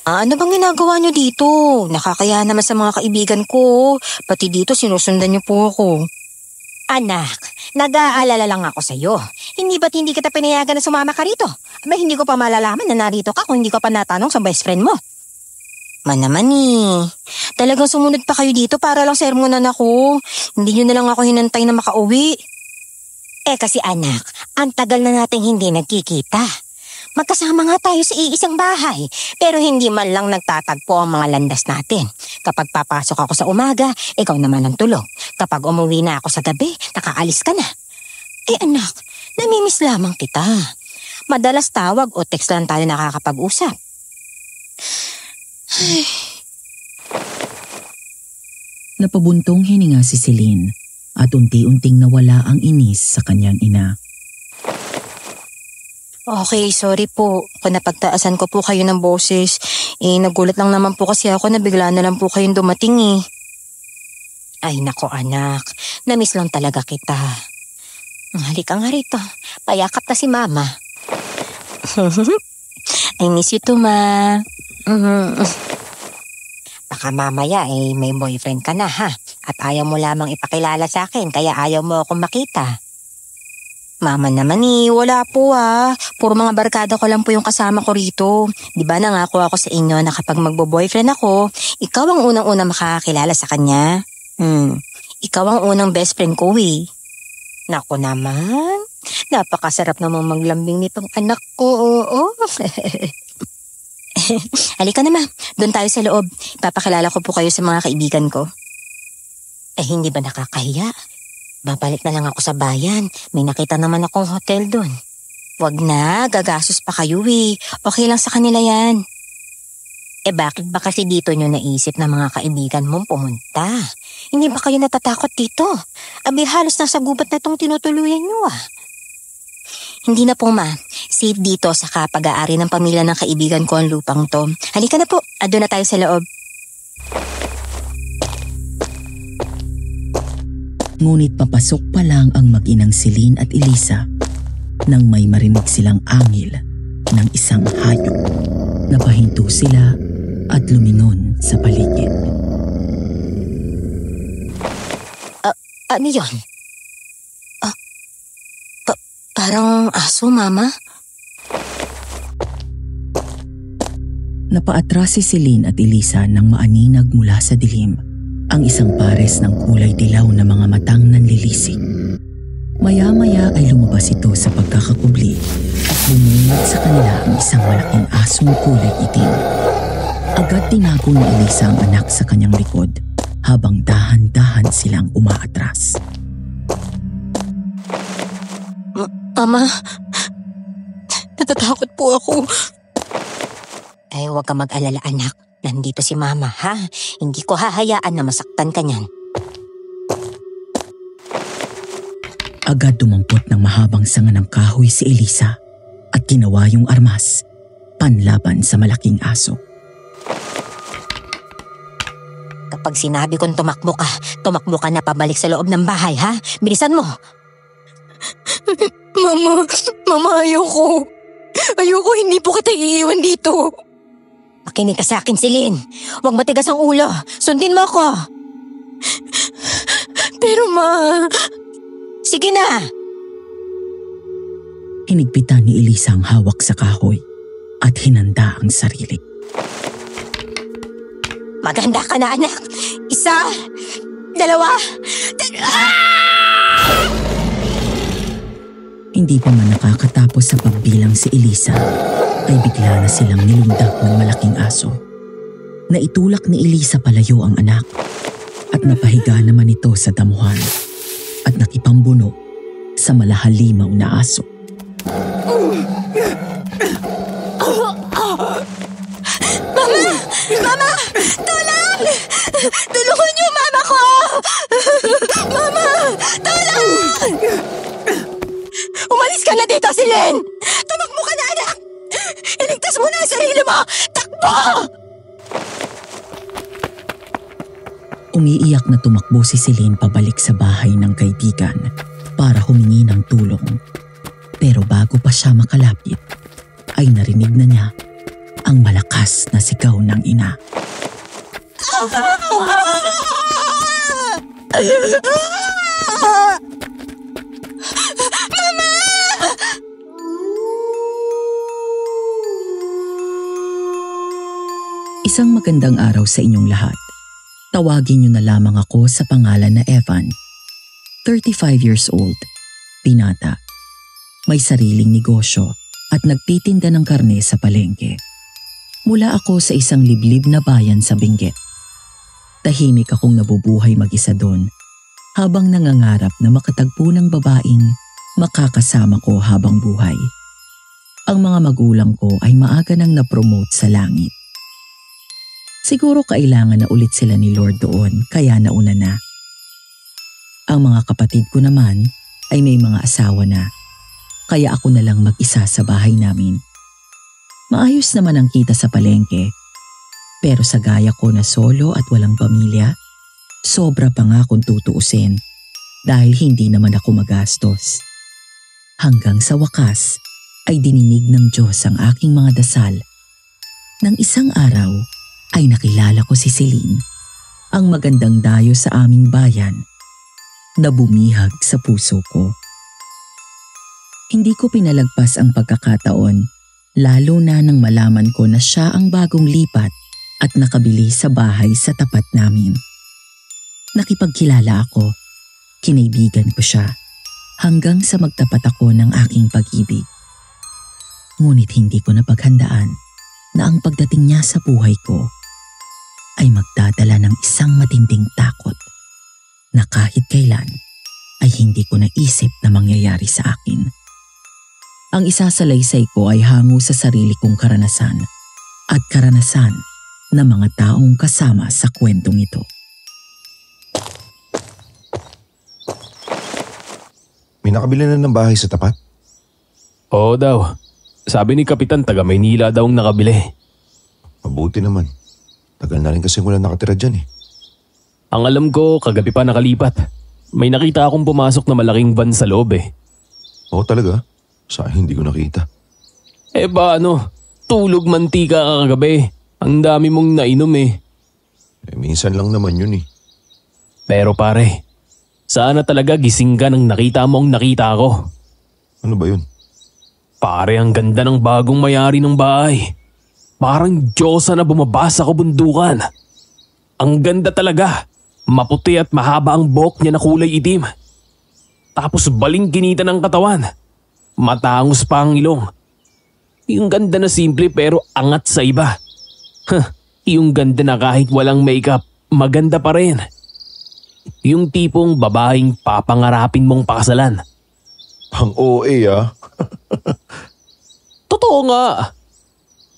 Ano bang ginagawa niyo dito? Nakakaya naman sa mga kaibigan ko. Pati dito sinusundan niyo po ako. Anak, nag-aalala lang ako sa'yo. Hindi ba't hindi kita pinayagan na sumama ka rito? Hindi ko pa malalaman na narito ka kung hindi ko pa natanong sa best friend mo. Naman talagang sumunod pa kayo dito para lang sermonan ako. Hindi niyo na lang ako hinantay na makauwi. Kasi anak, ang tagal na nating hindi nagkikita. Magkasama nga tayo sa iisang bahay, pero hindi man lang nagtatagpo ang mga landas natin. Kapag papasok ako sa umaga, ikaw naman ang tulog. Kapag umuwi na ako sa gabi, nakaalis ka na. Anak, namimiss lamang kita. Madalas tawag o text lang tayo nakakapag-usap. Napabuntong hininga si Celine at unti-unting nawala ang inis sa kanyang ina. Okay, sorry po kung napagtaasan ko po kayo ng boses. Nagulat lang naman po kasi ako na bigla na lang po kayong dumating Ay nako anak, namiss lang talaga kita. Halika nga rito, payakap na si mama. I miss you too, ma. Baka mamaya may boyfriend ka na ha, at ayaw mo lamang ipakilala sa akin kaya ayaw mo akong makita. Mama naman wala po Puro mga barkada ko lang po yung kasama ko rito. Diba nangako ako sa inyo na kapag magbo-boyfriend ako, ikaw ang unang-unang makakakilala sa kanya. Ikaw ang unang best friend ko Naku naman, napakasarap namang maglambing nitong anak ko. Halika na ma, doon tayo sa loob. Papakilala ko po kayo sa mga kaibigan ko. Hindi ba nakakahiya? Babalik na lang ako sa bayan. May nakita naman akong hotel doon. Wag na, gagastos pa kayo Okay lang sa kanila yan. Bakit ba kasi dito nyo naisip na mga kaibigan mong pumunta? Hindi ba kayo natatakot dito? Halos nasa gubat na itong tinutuluyan nyo Hindi na po ma. Safe dito sa kapag-aari ng pamilya ng kaibigan ko ang lupang to. Halika na po, doon na tayo sa loob. Ngunit papasok pa lang ang mag-inang Celine at Elisa nang may marinig silang angil ng isang hayop. Napahinto sila at lumingon sa paligid. Ano yun? Parang aso, mama. Napaatras si Celine at Elisa nang maaninag mula sa dilim ang isang pares ng kulay dilaw na mga matang nanlilisik. Maya-maya ay lumabas ito sa pagkakakubli at bumungad sa kanila ang isang malaking asong kulay itim. Agad tinago ni Elisa ang anak sa kanyang likod habang dahan-dahan silang umaatras. Ama, natatakot po ako. Huwag ka mag-alala anak. Nandito si mama ha. Hindi ko hahayaan na masaktan ka niyan. Agad dumampot ng mahabang sanga ng kahoy si Elisa at ginawa yung armas panlaban sa malaking aso. Kapag sinabi kong tumakbo ka na pabalik sa loob ng bahay ha. Bilisan mo. Mama, ayoko. Hindi po kita iiwan dito. Makinig ka sa akin, Celine. Huwag matigas ang ulo. Sundin mo ako. Pero ma... Sige na. Hinigpitan ni Elisa ang hawak sa kahoy at hinanda ang sarili. Maganda ka na, anak. 1, 2, Hindi pa man nakakatapos sa pagbilang si Elisa, ay bigla na silang nilundag ng malaking aso. Naitulak ni Elisa palayo ang anak at napahiga naman ito sa damuhan at nakipambuno sa malahalimaw na aso. Mama! Tulong! Tulungan niyo mama ko! Mama! Tulong! Umalis ka na dito, Celine! Tumakbo ka na, anak! Iligtas mo na ang sarili mo! Takbo! Umiiyak na tumakbo si Celine pabalik sa bahay ng kaibigan para humingi ng tulong. Pero bago pa siya makalapit, ay narinig na niya ang malakas na sigaw ng ina. Isang magandang araw sa inyong lahat. Tawagin niyo na lamang ako sa pangalan na Evan. 35 years old, binata. May sariling negosyo at nagtitinda ng karne sa palengke. Mula ako sa isang liblib na bayan sa Benguet. Tahimik akong nabubuhay mag-isa doon habang nangangarap na makatagpo ng babaeng makakasama ko habang buhay. Ang mga magulang ko ay maaga nang na-promote sa langit. Siguro kailangan na ulit sila ni Lord doon kaya nauna na. Ang mga kapatid ko naman ay may mga asawa na, kaya ako na lang mag-isa sa bahay namin. Maayos naman ang kita sa palengke, pero sa gaya ko na solo at walang pamilya, sobra pa nga kung tutuusin dahil hindi naman ako magastos. Hanggang sa wakas ay dininig ng Diyos ang aking mga dasal. Nang isang araw ay nakilala ko si Celine, ang magandang dayo sa aming bayan na bumihag sa puso ko. Hindi ko pinalagpas ang pagkakataon, lalo na nang malaman ko na siya ang bagong lipat at nakabili sa bahay sa tapat namin. Nakipagkilala ako, kinaibigan ko siya, hanggang sa magtapat ako ng aking pag-ibig. Ngunit hindi ko napaghandaan na ang pagdating niya sa buhay ko ay magdadala ng isang matinding takot na kahit kailan ay hindi ko naisip na mangyayari sa akin. Ang isasalaysay ko ay hango sa sarili kong karanasan at karanasan ng mga taong kasama sa kwentong ito. May nakabili na ng bahay sa tapat? Oo daw. Sabi ni Kapitan taga Maynila daw ang nakabili. Mabuti naman. Tagal na rin kasi wala nakatira dyan eh. Ang alam ko, kagabi pa nakalipat. May nakita akong pumasok na malaking van sa loob eh. Oo talaga? Saan hindi ko nakita? Eh ba ano, tulog mantika ka kagabi. Ang dami mong nainom eh. Minsan lang naman yun eh. Pero pare, sana talaga gising ka nang nakita mo ang nakita ko. Ano ba yun? Pare, ang ganda ng bagong may-ari ng bahay. Parang Diyosa na bumabasa ko bundukan. Ang ganda talaga. Maputi at mahaba ang buhok niya na kulay itim. Tapos baling-ginita ng katawan. Matangos pa ang ilong. Yung ganda na simple pero angat sa iba. Yung ganda na kahit walang makeup, maganda pa rin. Yung tipong babaeng papangarapin mong pakasalan. Pang OA ah. Totoo nga.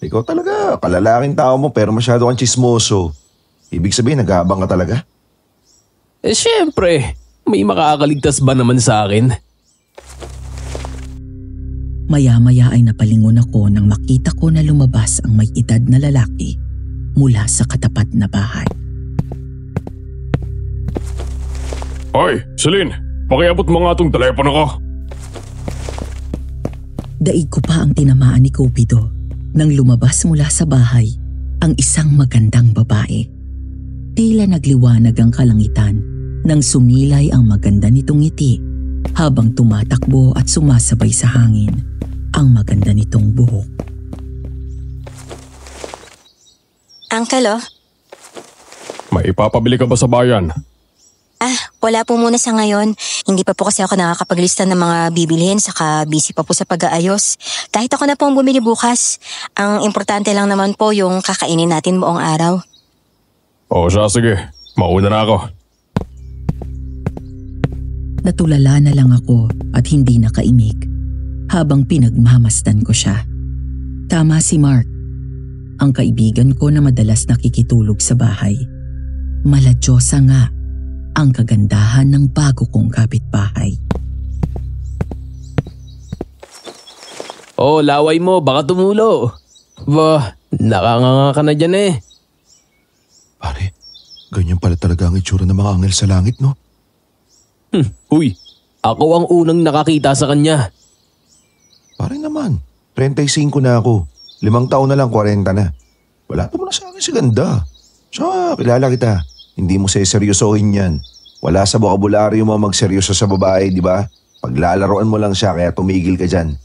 Ikaw talaga, kalalaking tao mo pero masyado kang tsismoso. Ibig sabihin, nag-aabang ka talaga? Eh syempre, may makakaligtas ba naman sa akin? Maya-maya ay napalingon ako nang makita ko na lumabas ang may edad na lalaki mula sa katapat na bahay. Hoy, Celine, pakiabot mo nga tong telepono ko. Daig ko pa ang tinamaan ni Cupido nang lumabas mula sa bahay ang isang magandang babae. Tila nagliwanag ang kalangitan nang sumilay ang maganda nitong ngiti habang tumatakbo at sumasabay sa hangin ang maganda nitong buhok. Uncle, oh. May ipapabili ka ba sa bayan? Wala po muna sa ngayon. Hindi pa po kasi ako nakakapaglista ng mga bibilhin saka busy pa po sa pag-aayos. Kahit ako na po ang bumili bukas. Ang importante lang naman po yung kakainin natin buong araw. O siya, sige. Mauna na ako. Natulala na lang ako at hindi nakaimik habang pinagmamasdan ko siya. Tama si Mark, ang kaibigan ko na madalas nakikitulog sa bahay. Maladyosa nga ang kagandahan ng bago kong kapitbahay. Oh, laway mo, baka tumulo. Bah, nakanganga ka na dyan eh. Pare, ganyan pala talaga ang itsura ng mga anghel sa langit, no? Uy, ako ang unang nakakita sa kanya. Pare naman, 35 na ako. 5 taon na lang 40 na. Wala pa mo na sa akin si ganda. Tsaka kilala kita. Hindi mo seryosohin yan. Wala sa bokabularyo mo magseryoso sa babae, di ba? Paglalaroan mo lang siya kaya tumigil ka dyan.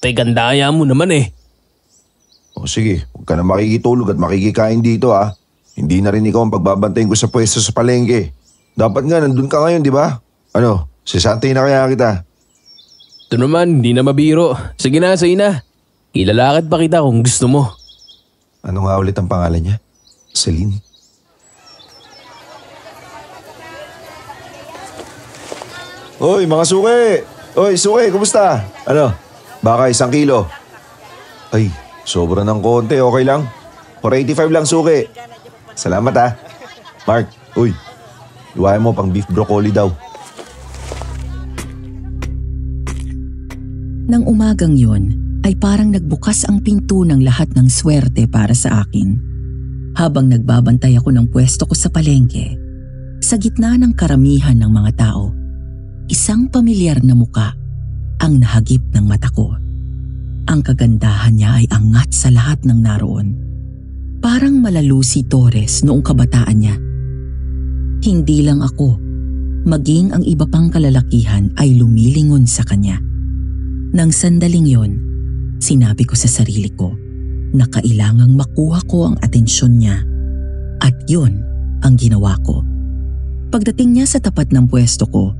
Tay gandaya mo naman eh. O sige, huwag ka na makikitulog at makikikain dito ah. Hindi na rin ikaw ang pagbabantayin ko sa pwesto sa palengke. Dapat nga nandun ka ngayon, di ba? Ano, sisantay na kaya kita? Ito naman, hindi na mabiro. Sige na, say na. Ilalakad pa kita kung gusto mo. Ano nga ulit ang pangalan niya? Celine? Oy, mga suki! Oy, suki, kumusta? Ano, baka 1 kilo? Ay, sobra ng konti, okay lang? 485 lang suki. Salamat ah. Mark, uy, iwain mo pang beef broccoli daw. Nang umagang yon, ay parang nagbukas ang pinto ng lahat ng swerte para sa akin. Habang nagbabantay ako ng pwesto ko sa palengke, sa gitna ng karamihan ng mga tao, isang pamilyar na muka ang nahagip ng mata ko. Ang kagandahan niya ay angat sa lahat ng naroon. Parang malalo si Torres noong kabataan niya. Hindi lang ako, maging ang iba pang kalalakihan ay lumilingon sa kanya. Nang sandaling yon, sinabi ko sa sarili ko na kailangang makuha ko ang atensyon niya. At yon ang ginawa ko. Pagdating niya sa tapat ng pwesto ko,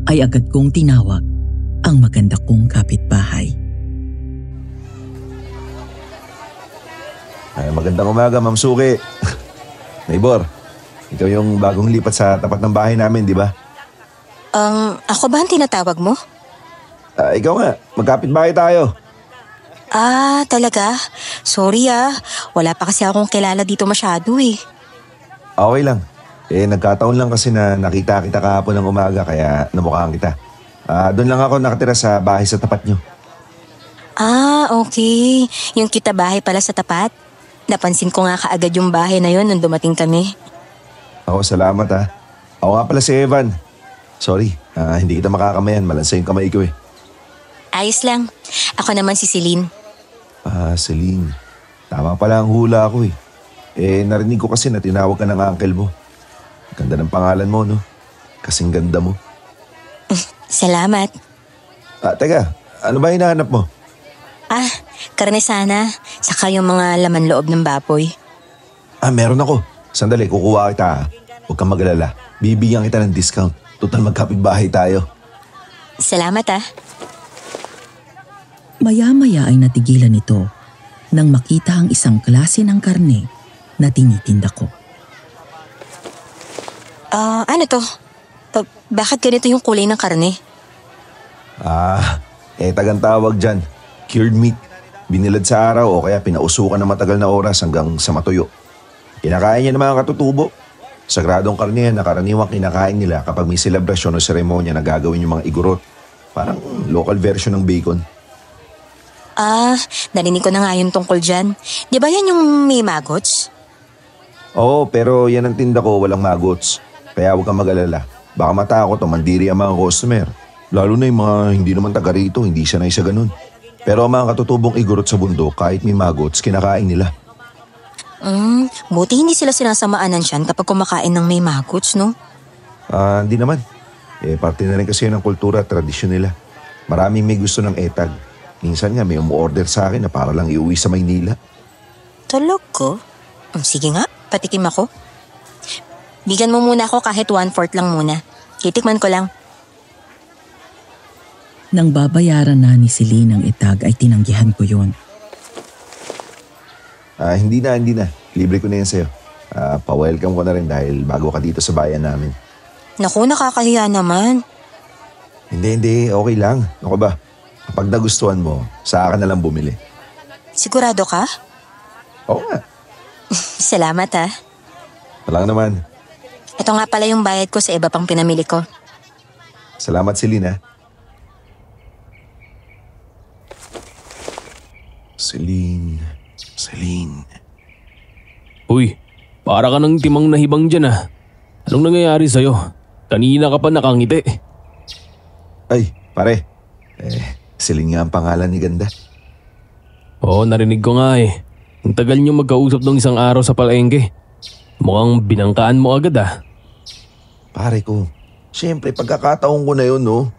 ay agad kong tinawag ang maganda kong kapitbahay. Ay, magandang umaga, Ma'am Suki. Neighbor, ikaw yung bagong lipat sa tapat ng bahay namin, di ba? Ako ba ang tinatawag mo? Ikaw nga, magkapit-bahay tayo. Ah, talaga? Sorry ah, wala pa kasi akong kilala dito masyado eh. Okay lang. Nagkataon lang kasi na nakita kita kahapon ng umaga kaya namukhaan kita. Doon lang ako nakatira sa bahay sa tapat nyo. Ah, okay. Yung kita bahay pala sa tapat? Napansin ko nga kaagad yung bahay na yon nung dumating kami. Ako, salamat ah. Ako nga pala si Evan. Sorry, hindi kita makakamayan. Malansay yung kamay ko eh. Ayos lang. Ako naman si Celine. Celine. Tama pala ang hula ko eh. Narinig ko kasi na tinawag ka ng uncle mo. Ganda ng pangalan mo, no? Kasing ganda mo. Salamat. Teka, ano ba hinahanap mo? Karne sana. Saka yung mga laman loob ng baboy. Meron ako. Sandali, kukuha kita ah. Huwag kang mag-alala. Bibigyan kita ng discount. Total magkapit-bahay tayo. Salamat ah. Maya-maya ay natigilan ito nang makita ang isang klase ng karne na tinitinda ko. Ano to? Bakit ganito yung kulay ng karne? Tagang tawag dyan. Cured meat. Binilad sa araw o kaya pinausukan na matagal na oras hanggang sa matuyo. Kinakain niya ng mga katutubo. Sagradong karne yan na karaniwang kinakain nila kapag may selebrasyon o seremonya na gagawin yung mga igorot. Parang local version ng bacon. Narinig ko na nga yung tungkol dyan. Di ba yan yung may maggots? Oo, pero yan ang tinda ko, walang maggots. Kaya huwag kang mag-alala. Baka matakot o mandiri ang mga customer. Lalo na yung mga hindi naman taga rito, hindi sanay sa ganun. Pero ang mga katutubong igorot sa bundok, kahit may maggots, kinakain nila. Buti hindi sila sinasamaanan siyan kapag kumakain ng may maggots, no? Hindi naman. Parte na rin kasi ng kultura at tradisyon nila. Maraming may gusto ng etag. Minsan nga may umu-order sa akin na para lang iuwi sa Maynila. Talaga? Sige nga, patikim ako. Bigyan mo muna ako kahit 1/4 lang muna. Titikman ko lang. Nang babayaran na ni Celine ang etag ay tinanggihan ko yon. Hindi na. Libre ko na yan sa'yo. Pa-welcome ko na rin dahil bago ka dito sa bayan namin. Naku, nakakahiya naman. Hindi. Okay lang. Ano ka ba? Kapag nagustuhan mo, sa akin na lang bumili. Sigurado ka? Oo nga. Salamat ah. Walang naman. Ito nga pala yung bayad ko sa iba pang pinamili ko. Salamat, Celine. Celine. Uy, para ka ng timang nahibang dyan ah. Anong nangyayari sa'yo? Kanina ka pa nakangiti. Ay, pare. Celine nga ang pangalan ni ganda. Oo, narinig ko nga eh. Ang tagal niyo magkausap ng isang araw sa palengke. Mukhang binangkaan mo agad ah. Pare ko, siyempre pagkakataon ko na yun, no?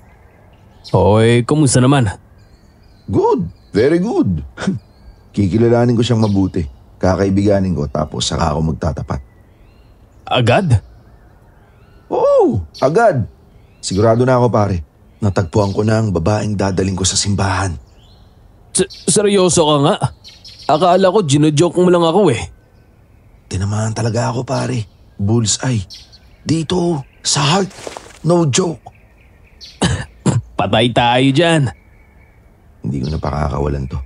Oo kumusta naman? Good, very good. Kikilalanin ko siyang mabuti. Kakaibiganin ko tapos saka ako magtatapat. Agad? Oo, agad. Sigurado na ako pare. Natagpuan ko na ang babaeng dadaling ko sa simbahan. Seryoso ka nga? Akala ko ginojoke mo lang ako eh. Tinamaan talaga ako pare. Bullseye. Dito, sa heart. No joke. Patay tayo dyan. Hindi ko na pakakawalan to.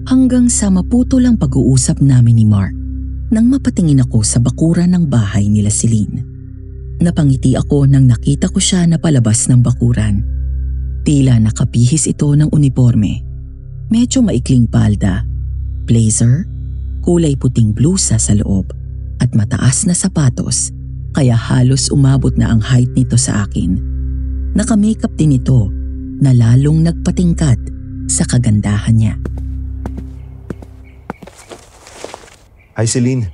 Hanggang sa maputo lang pag-uusap namin ni Mark nang mapatingin ako sa bakuran ng bahay nila Celine. Napangiti ako nang nakita ko siya na palabas ng bakuran. Tila nakabihis ito ng uniforme. Medyo maikling palda, blazer, kulay puting blusa sa loob at mataas na sapatos kaya halos umabot na ang height nito sa akin. Naka-makeup din ito na lalong nagpatingkat sa kagandahan niya. Hi Celine.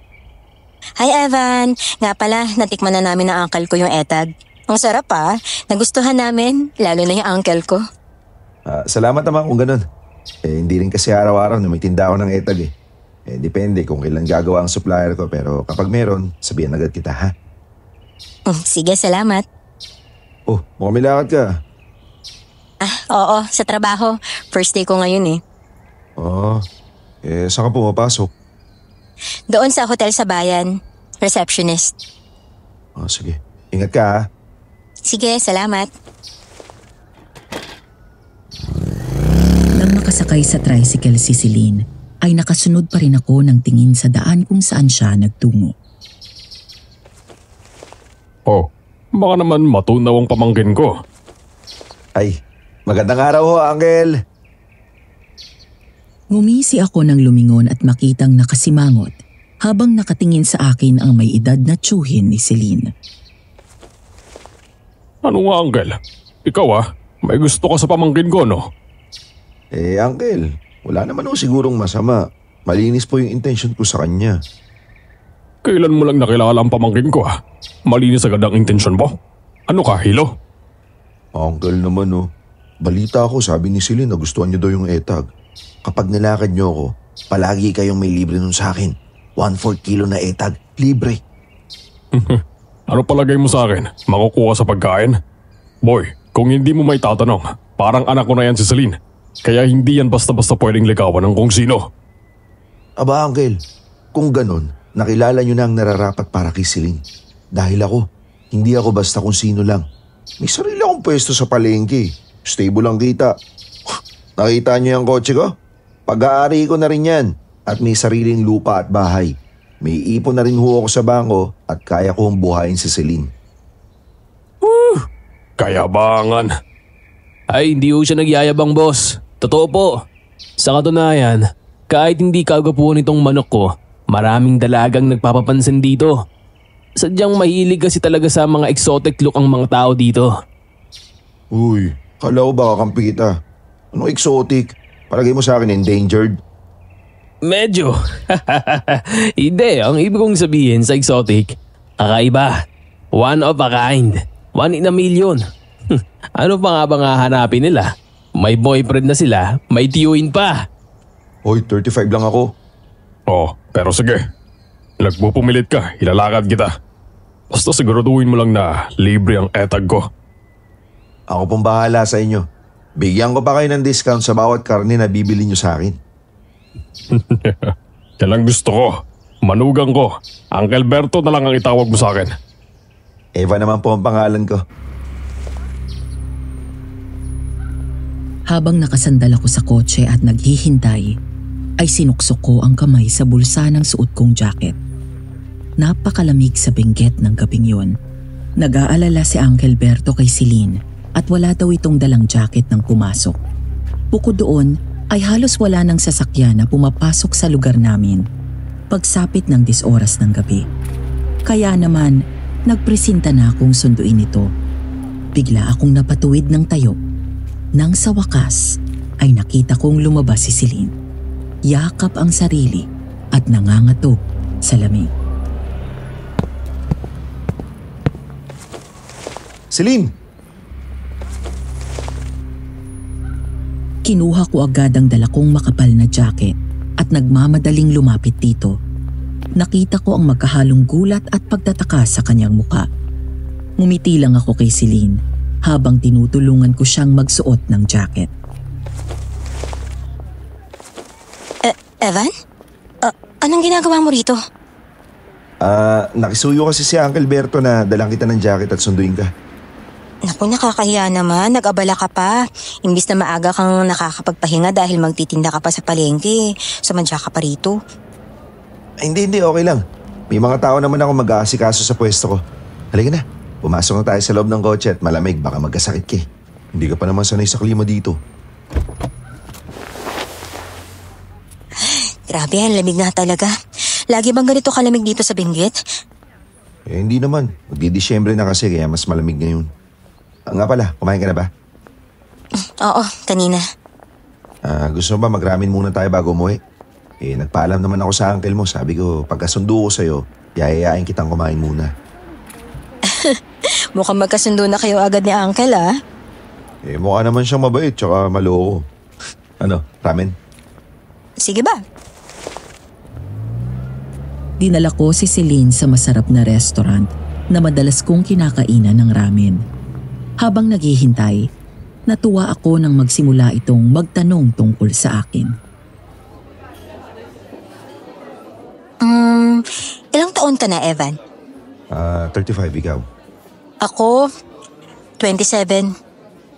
Hi Evan! Nga pala, natikman na namin ng uncle ko yung etag. Ang sarap nagustuhan namin, lalo na yung uncle ko. Salamat naman kung ganun. Hindi rin kasi araw-araw na may tinda ako ng etag eh. Depende kung kailan gagawa ang supplier ko pero kapag meron, sabihan agad kita ha. Sige, salamat. Oh, mukhang may lakad ka. Oo, sa trabaho. First day ko ngayon eh. Saan ka pumapasok? Doon sa hotel sa bayan. Receptionist. Sige. Ingat ka ha. Sige, salamat. Nang makasakay sa tricycle si Celine, ay nakasunod pa rin ako ng tingin sa daan kung saan siya nagtungo. Oh, baka naman matunaw ang pamangkin ko. Ay, magandang araw ho, Uncle. Ngumisi ako nang lumingon at makitang nakasimangot habang nakatingin sa akin ang may edad na tiyuhin ni Celine. Ano nga, Uncle? Ikaw may gusto ka sa pamangkin ko, no? Uncle, wala naman ho sigurong masama. Malinis po yung intention ko sa kanya. Kailan mo lang nakilala ang pamangkin ko Malinis agad ang intensyon mo? Ano ka, hilo? Uncle naman balita ko sabi ni Celine na gustuhan niya daw yung etag. Kapag nilakad niyo ako, palagi kayong may libre nun sa akin. 1/4 kilo na etag, libre. Ano palagay mo sa akin? Makukuha sa pagkain? Boy, kung hindi mo may tatanong, parang anak ko na yan si Celine. Kaya hindi yan basta-basta pwedeng ligawan ng kung sino. Aba, Uncle, kung ganun, nakilala niyo na ang nararapat para kay Celine. Dahil ako, hindi ako basta kung sino lang. May sarili akong pwesto sa palengke. Stable ang kita. Nakita niyo yung kotse ko? Pag-aari ko na rin yan. At may sariling lupa at bahay. May ipon na rin ho ako sa bangko at kaya kong buhayin si Celine. Kayabangan. Ay, hindi ho siya nagyayabang boss. Totoo po. Sa katunayan, kahit hindi kagapuan itong manok ko, maraming dalagang nagpapapansin dito. Sadyang mahilig kasi talaga sa mga exotic look ang mga tao dito. Uy, kala ko baka kampi kita. Anong exotic? Palagay mo sa akin endangered? Medyo. Hindi, ang ibig kong sabihin sa exotic, kakaiba. One of a kind. 1 in a million. Ano pa nga bang hahanapin nila? May boyfriend na sila, may tiyuhin pa. Hoy, 35 lang ako. Pero sige. Nagpupumilit ka, ilalakad kita. Basta siguraduhin mo lang na libre ang etag ko. Ako pong bahala sa inyo. Bigyan ko pa kayo ng discount sa bawat karne na bibili nyo sa akin. Yan lang gusto ko. Manugang ko. Uncle Berto na lang ang itawag mo sa akin. Eva naman po ang pangalan ko. Habang nakasandal ako sa kotse at naghihintay, ay sinuksok ko ang kamay sa bulsa ng suot kong jacket. Napakalamig sa binggit ng gabing yun. Nag-aalala si Uncle Berto kay Celine at wala daw itong dalang jacket nang pumasok. Bukod doon ay halos wala ng sasakyan na pumapasok sa lugar namin pagsapit ng 10 oras ng gabi. Kaya naman, nagpresenta na akong sunduin ito. Bigla akong napatuwid ng tayo. Nang sa wakas ay nakita kong lumabas si Celine. Yakap ang sarili at nangangatog sa lamig. Celine! Kinuha ko agad ang dala kong makapal na jacket at nagmamadaling lumapit dito. Nakita ko ang magkahalong gulat at pagtataka sa kanyang muka. Ngumiti lang ako kay Celine habang tinutulungan ko siyang magsuot ng jacket. Evan? Anong ginagawa mo rito? Nakisuyo kasi si Uncle Berto na dalang kita ng jacket at sunduin ka. Naku, nakakahiya naman. Nag-abala ka pa. Imbis na maaga kang nakakapagpahinga dahil magtitinda ka pa sa palengke. Sumadya ka pa rito. Ay, hindi. Okay lang. May mga tao naman ako mag-aasikaso sa pwesto ko. Halika na. Pumasok na tayo sa loob ng kotse at malamig. Baka magkasakit ka. Hindi ka pa naman sanay sa klima dito. Grabe, ang lamig na talaga. Lagi bang ganito kalamig dito sa Benguet? Hindi naman. Magdi-Disyembre na kasi kaya mas malamig ngayon. Nga pala, kumain ka na ba? Oo, kanina. Gusto mo ba mag-ramen muna tayo bago umuwi? Nagpaalam naman ako sa uncle mo. Sabi ko, pagkasundo ko sa'yo, yayayain kitang kumain muna. Mukhang magkasundo na kayo agad ni Uncle, ah. Mukha naman siyang mabait tsaka maloko. Ano, ramen? Sige ba? Dinala ko si Celine sa masarap na restaurant na madalas kong kinakainan ng ramen. Habang naghihintay, natuwa ako nang magsimula itong magtanong tungkol sa akin. Ilang taon ka na, Evan? 35, ikaw. Ako, 27.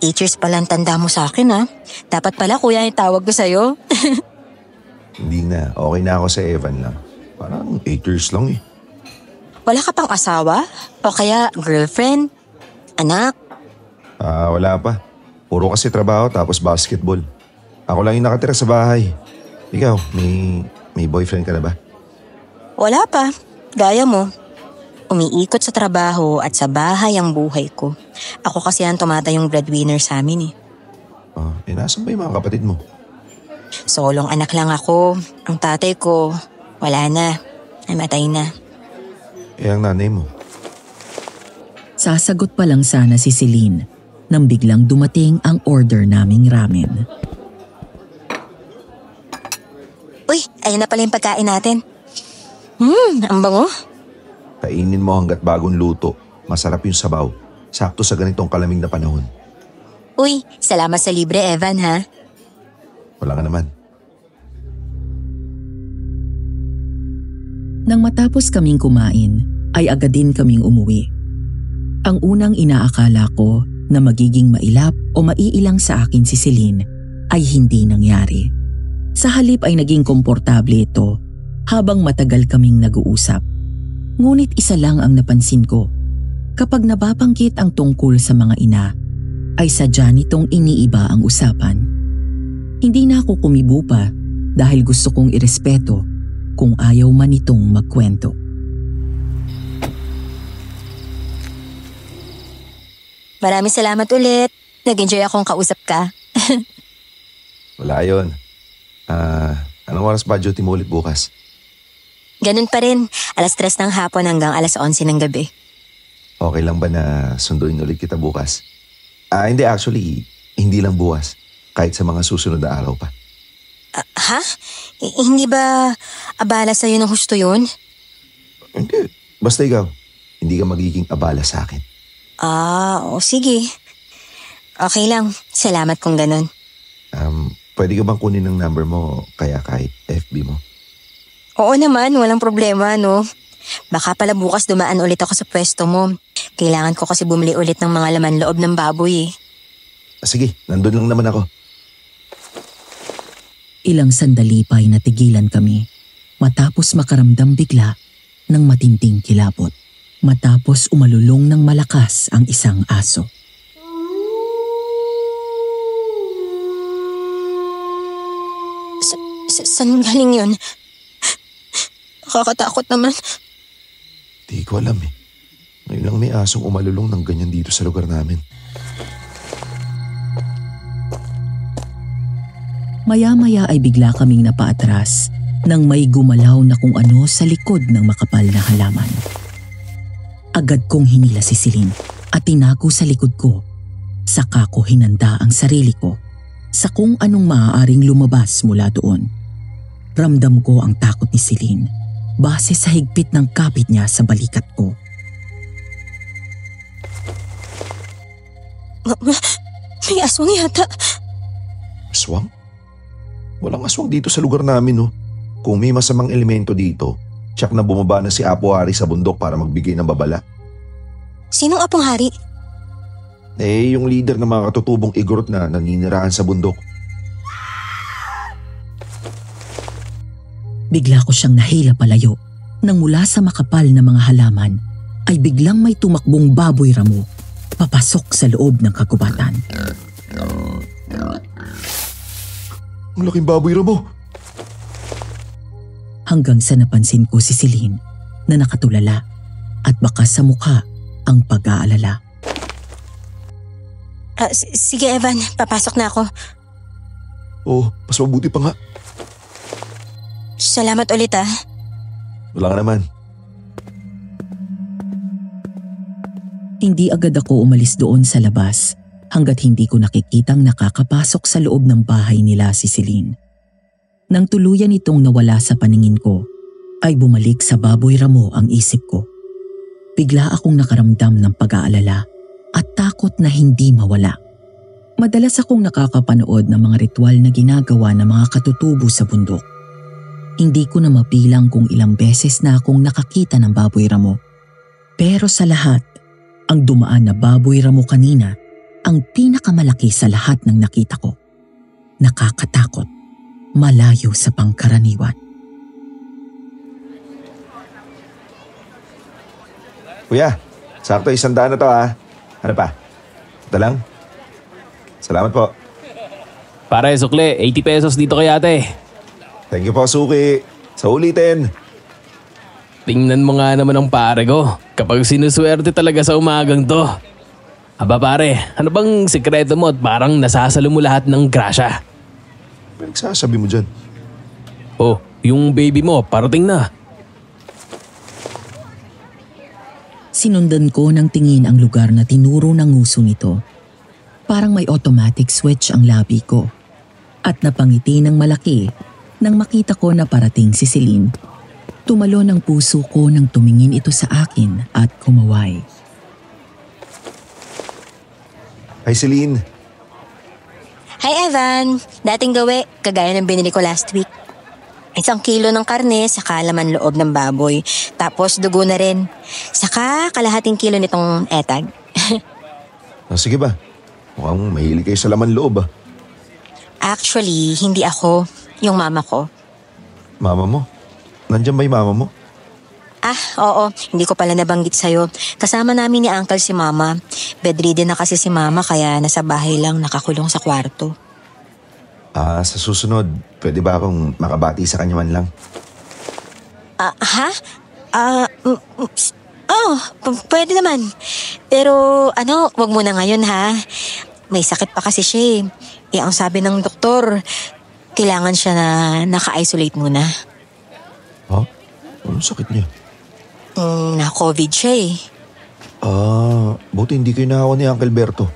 8 years palang tanda mo sa akin, ha? Dapat pala kuya yung tawag ko sa'yo. Hindi na, okay na ako sa Evan lang. Parang 8 years lang eh. Wala ka pang asawa? O kaya girlfriend? Anak? Wala pa. Puro kasi trabaho tapos basketball. Ako lang yung nakatira sa bahay. Ikaw, may boyfriend ka na ba? Wala pa. Gaya mo. Umiikot sa trabaho at sa bahay ang buhay ko. Ako kasi ang tumatayong breadwinner sa amin eh. Nasan ba yung mga kapatid mo? Solong anak lang ako. Ang tatay ko, wala na. Namatay na. Ang nanay mo? Sasagot pa lang sana si Celine nang biglang dumating ang order naming ramen. Uy, ayun na pala yung pagkain natin. Ang bango. Kainin mo hanggat bagong luto. Masarap yung sabaw. Sakto sa ganitong kalamig na panahon. Uy, salamat sa libre, Evan, ha? Wala nga naman. Nang matapos kaming kumain, ay agad din kaming umuwi. Ang unang inaakala ko na magiging mailap o maiilang sa akin si Celine ay hindi nangyari. Sa halip ay naging komportable ito habang matagal kaming nag-uusap. Ngunit isa lang ang napansin ko. Kapag nababanggit ang tungkol sa mga ina, ay sadya nitong iniiba ang usapan. Hindi na ako kumibo pa dahil gusto kong irespeto kung ayaw man itong magkwento. Maraming salamat ulit. Nag-enjoy akong kausap ka. Wala yun. Anong oras ba duty mo ulit bukas? Ganun pa rin. 3:00 ng hapon hanggang 11:00 ng gabi. Okay lang ba na sunduin ulit kita bukas? Hindi actually. Hindi lang bukas. Kahit sa mga susunod na araw pa. Ha? Hindi ba abala sa'yo ng husto yun? Hindi. Basta ikaw. Hindi ka magiging abala sa akin. Sige. Okay lang. Salamat kung ganun. Pwede ka bang kunin ng number mo kaya kahit FB mo? Oo naman, walang problema, no? Baka pala bukas dumaan ulit ako sa pwesto mo. Kailangan ko kasi bumili ulit ng mga laman loob ng baboy eh. Sige, nandun lang naman ako. Ilang sandali pa ay natigilan kami matapos makaramdam bigla ng matinding kilabot. Matapos umalulong ng malakas ang isang aso. Saan galing yun? Nakakatakot naman. Di ko alam eh. Ngayon lang may asong umalulong ng ganyan dito sa lugar namin. Maya-maya ay bigla kaming napaatras nang may gumalaw na kung ano sa likod ng makapal na halaman. Agad kong hinila si Celine at tinago sa likod ko. Saka ko hinanda ang sarili ko sa kung anong maaaring lumabas mula doon. Ramdam ko ang takot ni Celine base sa higpit ng kapit niya sa balikat ko. May aswang yata. Aswang? Walang aswang dito sa lugar namin, no? Kung may masamang elemento dito, tsak na bumaba na si Apo Hari sa bundok para magbigay ng babala. Sinong Apong Hari? Yung leader ng mga katutubong igorot na naninirahan sa bundok. Bigla ko siyang nahila palayo nang mula sa makapal na mga halaman ay biglang may tumakbong baboy ramo papasok sa loob ng kagubatan. Ang laking baboy ramo! Hanggang sa napansin ko si Celine na nakatulala at baka sa mukha ang pag-aalala. Sige Evan, papasok na ako. Oh, mas mabuti pa nga. Salamat ulit ah. Wala ka naman. Hindi agad ako umalis doon sa labas hanggat hindi ko nakikitang nakakapasok sa loob ng bahay nila si Celine. Nang tuluyan itong nawala sa paningin ko, ay bumalik sa baboy ramo ang isip ko. Bigla akong nakaramdam ng pag-aalala at takot na hindi mawala. Madalas akong nakakapanood ng mga ritual na ginagawa ng mga katutubo sa bundok. Hindi ko na mapilang kung ilang beses na akong nakakita ng baboy ramo. Pero sa lahat, ang dumaan na baboy ramo kanina ang pinakamalaki sa lahat ng nakita ko. Nakakatakot, malayo sa pangkaraniwan. Kuya, sakto 100 na to ha. Ano pa? Ito lang? Salamat po. Pare, sukle, 80 pesos dito kay ate. Thank you po, Suki. Sa ulitin. Tingnan mo nga naman ang pare ko. Kapag sinuswerte talaga sa umagang to. Aba pare, ano bang sikreto mo at parang nasasalo mo lahat ng grasya? Ano nagsasabi mo dyan? Oh, yung baby mo, parating na. Sinundan ko ng tingin ang lugar na tinuro ng nguso nito. Parang may automatic switch ang labi ko. At napangiti ng malaki nang makita ko na parating si Celine. Tumalon ang puso ko nang tumingin ito sa akin at kumaway. Hi, Celine. Hi Evan, dating gawi, kagaya ng binili ko last week. 1 kilo ng karne, saka laman loob ng baboy. Tapos dugo na rin. Saka kalahating kilo nitong etag. Sige ba? Mukhang mahilig kayo sa laman loob ah. Actually, hindi ako. Yung mama ko. Mama mo? Nandiyan ba yung mama mo? Oo. Hindi ko pala nabanggit sa'yo. Kasama namin ni Uncle si Mama. Bedridden na kasi si Mama kaya nasa bahay lang nakakulong sa kwarto. Sa susunod, pwede ba akong makabati sa kanya man lang? Pwede naman. Pero wag muna ngayon ha. May sakit pa kasi siya eh. Ang sabi ng doktor, kailangan siya na naka-isolate muna. Ha? Anong sakit niya? Na-COVID siya eh. Buti hindi kayo nakawa ni Uncle Berto.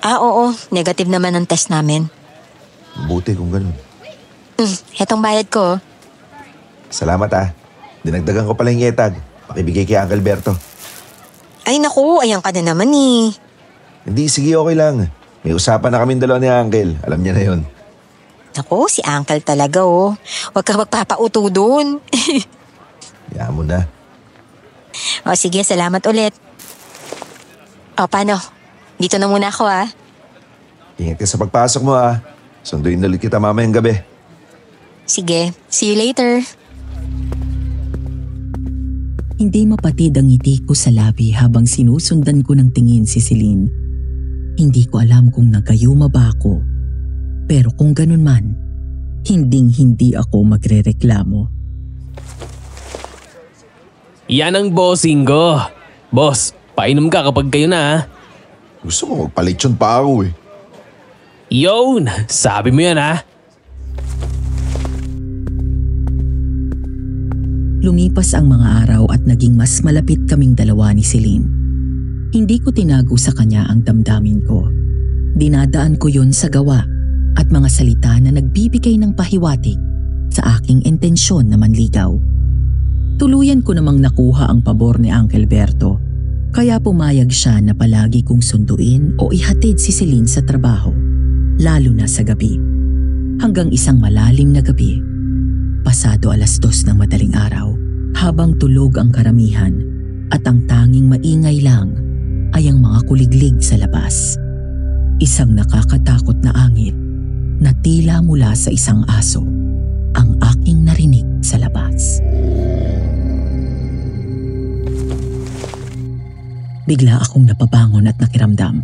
Oo. Negative naman ang test namin. Buti kung ganun. Hetong bayad ko. Salamat ah. Dinagdagan ko pala yung etag. Pakibigay kay Uncle Berto. Ay naku, ayan ka na naman eh. Hindi, sige okay lang. May usapan na kaming dalawa ni Uncle. Alam niya na yun. Naku, si Uncle talaga oh. Huwag kang magpapauto dun. Hayaan mo na. Sige, salamat ulit. Paano? Dito na muna ako ah. Ingat ka sa pagpasok mo ah. Sunduin ulit kita mamayang gabi. Sige, see you later. Hindi mapatid ang ngiti ko sa labi habang sinusundan ko ng tingin si Celine. Hindi ko alam kung nagayuma ba ako. Pero kung ganun man, hinding-hindi ako magrereklamo. Yan ang bossing ko. Boss, painom ka kapag kayo na ha. Gusto ko magpalitsyon pa ako eh. Yun, sabi mo yan ha. Lumipas ang mga araw at naging mas malapit kaming dalawa ni Celine. Hindi ko tinago sa kanya ang damdamin ko. Dinadaan ko yon sa gawa at mga salita na nagbibigay ng pahiwatig sa aking intensyon na manligaw. Tuluyan ko namang nakuha ang pabor ni Uncle Berto, kaya pumayag siya na palagi kong sunduin o ihatid si Celine sa trabaho, lalo na sa gabi. Hanggang isang malalim na gabi, pasado 2:00 ng madaling araw, habang tulog ang karamihan at ang tanging maingay lang ay ang mga kuliglig sa labas. Isang nakakatakot na angit na tila mula sa isang aso ang aking narinig sa labas. Bigla akong napabangon at nakiramdam.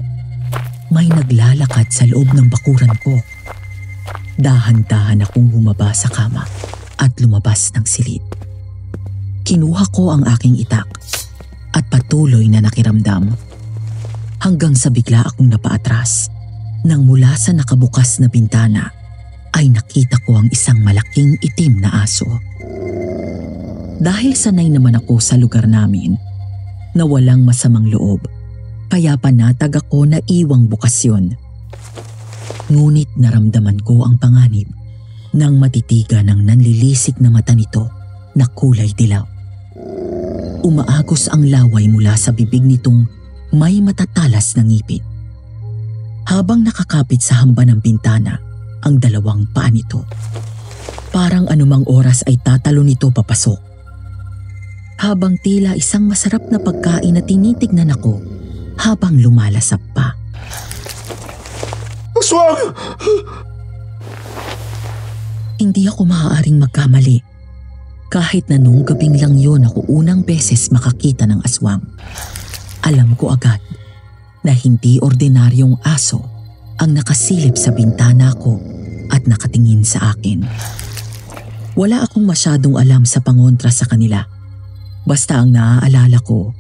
May naglalakad sa loob ng bakuran ko. Dahan-dahan akong bumaba sa kama at lumabas ng silid. Kinuha ko ang aking itak at patuloy na nakiramdam hanggang sa bigla akong napaatras nang mula sa nakabukas na bintana ay nakita ko ang isang malaking itim na aso. Dahil sanay naman ako sa lugar namin na walang masamang loob, kaya panatag ako na iwang bukas yun. Ngunit naramdaman ko ang panganib nang matitiga ng nanlilisik na mata nito na kulay dilaw. Umaagos ang laway mula sa bibig nitong may matatalas na ngipin. Habang nakakapit sa hamba ng bintana ang dalawang paa nito, parang anumang oras ay tatalo nito papasok. Habang tila isang masarap na pagkain na tinitignan ako habang lumalasap pa. Aswang! Hindi ako maaaring magkamali. Kahit na noong gabing lang yon ako unang beses makakita ng aswang. Alam ko agad na hindi ordinaryong aso ang nakasilip sa bintana ko at nakatingin sa akin. Wala akong masyadong alam sa pangontra sa kanila. Basta ang naaalala ko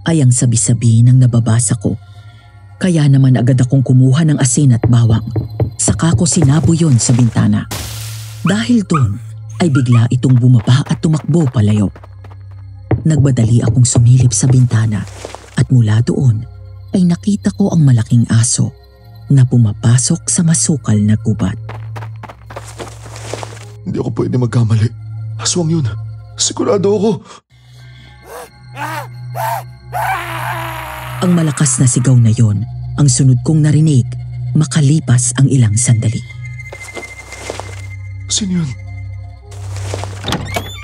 ay ang sabi-sabi ng nababasa ko. Kaya naman agad akong kumuha ng asin at bawang. Saka ko sinabo yon sa bintana. Dahil doon ay bigla itong bumaba at tumakbo palayo. Nagmadali akong sumilip sa bintana at mula doon ay nakita ko ang malaking aso na pumapasok sa masukal na gubat. Hindi ako pwede magkamali. Aswang yun. Sigurado ako. Ang malakas na sigaw na yon ang sunod kong narinig makalipas ang ilang sandali. Sino yun?